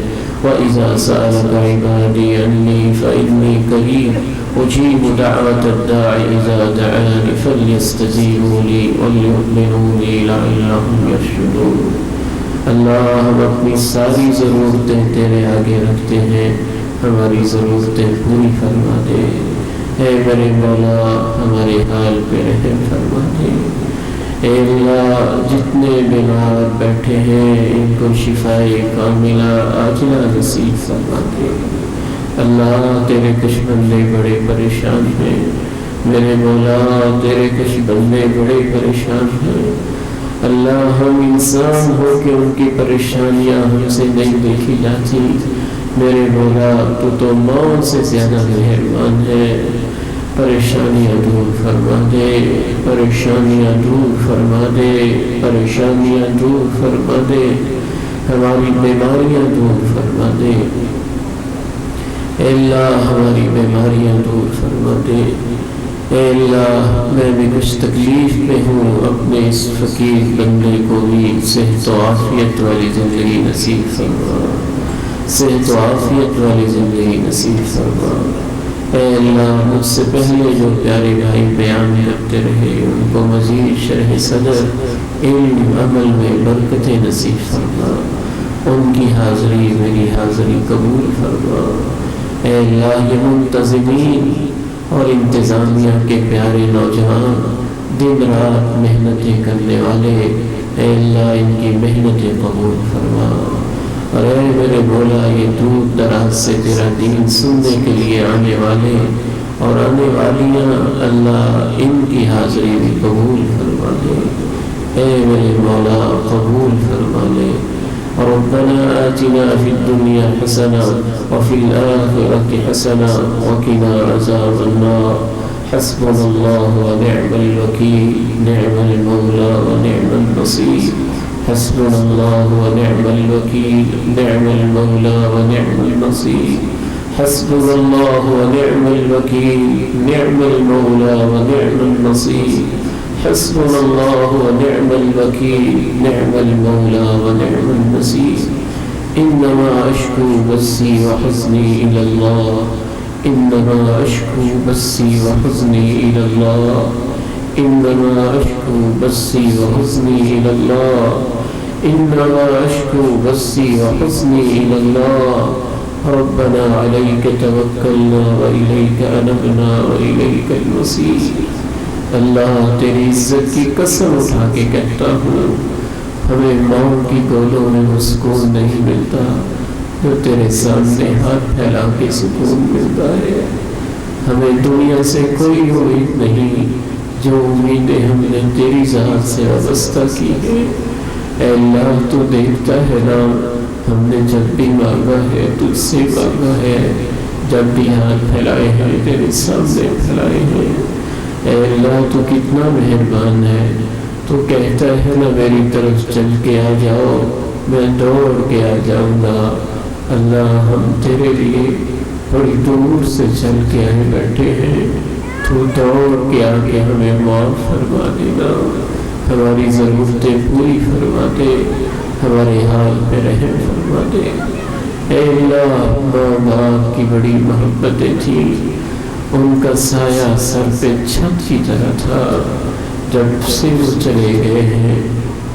وَإِذَا سَأَلَكَ عِبَادِي عَنِّي فَإِنِّي قَرِيبٌ أُجِيبُ دَعْوَةَ الدَّاعِ إِذَا دَعَانِ فَلْيَسْتَجِيبُوا لِي وَلْيُؤْمِنُوا بِي لَعَلَّهُمْ يَرْشُدُونَ۔ اللہ ہم اپنی ساری ضرورتیں تیرے آگے رکھتے ہیں، ہماری ضرورتیں پوری فرما دے۔ اے میرے مولا ہمارے حال پہ رحم فرما دے۔ اے اللہ جتنے بیمار بیٹھے ہیں ان کو شفائے کاملہ عاجلہ نصیب فرما دے۔ اللہ تیرے کچھ بندے بڑے پریشان ہیں، میرے مولا تیرے کچھ بندے بڑے پریشان ہیں۔ اللہ ہم انسان ہو کے ان کی پریشانیاں ہم سے نہیں دیکھی جاتی، میرے مولا تو موت سے زیادہ مہربان ہے۔ پریشانیاں دور فرما دے، پریشانیاں دور فرما دے، پریشانیاں دور فرما دے، ہماری بیماریاں دور فرما دے۔ اے اللہ ہماری بیماریاں دور فرما دے۔ اے اللہ میں بھی کچھ تکلیف میں ہوں، اپنے اس فقیر بندے کو بھی صحت و عافیت والی زندگی نصیب فرما، صحت و عافیت والی زندگی نصیب فرما۔ اے اللہ مجھ سے پہلے جو پیارے بھائی بیان کرتے رہے ان کو مزید شرح صدر، علم، عمل میں برکت نصیب فرما، ان کی حاضری میری حاضری قبول فرما۔ اے اللہ یہ منتظمین اور انتظامیہ کے پیارے نوجوان دن رات محنتیں کرنے والے، اے اللہ ان کی محنتیں قبول فرما۔ اور اے میرے مولا یہ دور دراز سے تیرا دین سننے کے لیے آنے والے اور آنے والیاں، اللہ ان کی حاضری بھی قبول فرما دے۔ اے میرے مولا قبول فرما لے۔ ربنا آتنا فی الدنیا حسنہ وفی الآخرۃ حسنہ وقنا عذاب النار۔ حسبنا اللہ ونعم الوکیل، نعم المولا ونعم النصیر۔ حسبنا اللہ ونعم الوکیل، نعم المولا ونعم النصیر۔ حسبنا اللہ ونعم الوکیل، نعم المولا ونعم النصیر۔ حسبنا اللہ ونعم الوکیل، نعم المولا ونعم النصیر۔ انما اشکو بثی وحزنی الی اللہ، انما اشکو بثی وحزنی الی اللہ، انما اشکو بثی وحزنی الی اللہ، انما اشکو بثی وحزنی الی اللہ۔ ربنا علیک توکلنا والیک انبنا والیک المصیر۔ اللہ تیری عزت کی قسم اٹھا کے کہتا ہوں ہمیں موت کی گودوں میں وہ سکون نہیں ملتا جو تیرے سامنے ہاتھ پھیلا کے سکون ملتا ہے۔ ہمیں دنیا سے کوئی امید نہیں، جو امیدیں ہم نے تیری ذات سے وابستہ کی ہے، اے اللہ تو دیکھتا ہے نا، ہم نے جب بھی مانگا ہے تجھ سے مانگا ہے، جب بھی ہاتھ پھیلائے ہیں تیرے سامنے پھیلائے ہیں۔ اے اللہ تو کتنا مہربان ہے، تو کہتا ہے نا میری طرف چل کے آ جاؤ، میں دوڑ کے آ جاؤں گا۔ اللہ ہم تیرے لیے بڑی دور سے چل کے آئے بیٹھے ہیں، تو دوڑ کے آ کے ہمیں معاف فرما دینا، ہماری ضرورتیں پوری فرما دے، ہمارے حال پہ رحم فرما دے۔ اے اللہ ماں باپ کی بڑی محبتیں تھیں، ان کا سایہ سر پہ چھت کی طرح تھا، جب سے وہ چلے گئے ہیں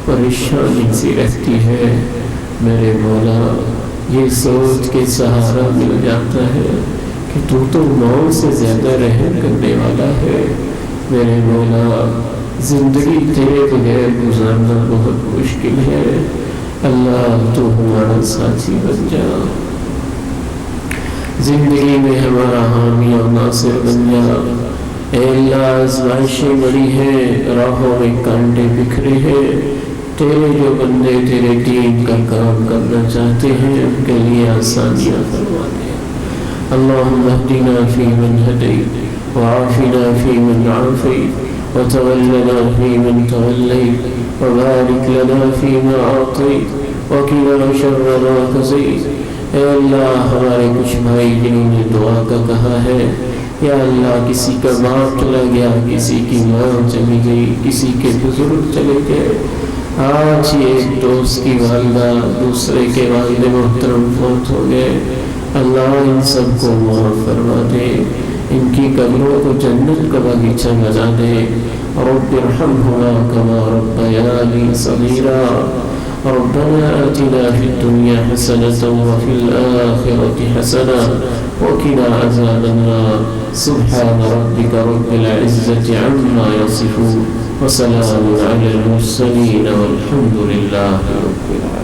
پریشانی سی رہتی ہے۔ میرے مولا یہ سوچ کے سہارا مل جاتا ہے کہ تو موت سے زیادہ رحم کرنے والا ہے۔ میرے مولا زندگی تیرے بغیر گزارنا بہت مشکل ہے، اللہ تو ہمارا ساتھی بن جا، زندگی میں ہمارا حامی اور ناصر بن جا۔ اے اللہ آزمائشیں بڑی ہیں، راہوں میں کانٹے بکھرے ہیں، تیرے جو بندے تیرے دین کا کام کرنا چاہتے ہیں ان کے لیے آسانیاں فرما دے۔ اللہم اہدنا فیمن ہدیت، وعافنا فیمن عافیت، وتولنا فیمن تولیت، وبارک لنا فیما اعطیت، وقنا شر ما قضیت۔ اے اللہ ہمارے کچھ بھائی جنہوں نے دعا کا کہا ہے، یا اللہ کسی کا باپ چلا گیا، کسی کی ماں چلی گئی، کسی کے بزرگ چلے گئے، آج ہی ایک دوست کی والدہ دوسرے کے والد محترم فوت ہو گئے، اللہ ان سب کو معاف فرما دے، ان کی قبروں کو جنت کا باغیچہ بنا دے۔ رب ارحمہما کما ربیانی صغیرا، ربنا آتنا فی الدنیا حسنة وفی الآخرة حسنة وقنا عذاب النار۔ سبحان ربك رب العزة عما يصفون، وسلام على المرسلين والحمد لله رب العالمين۔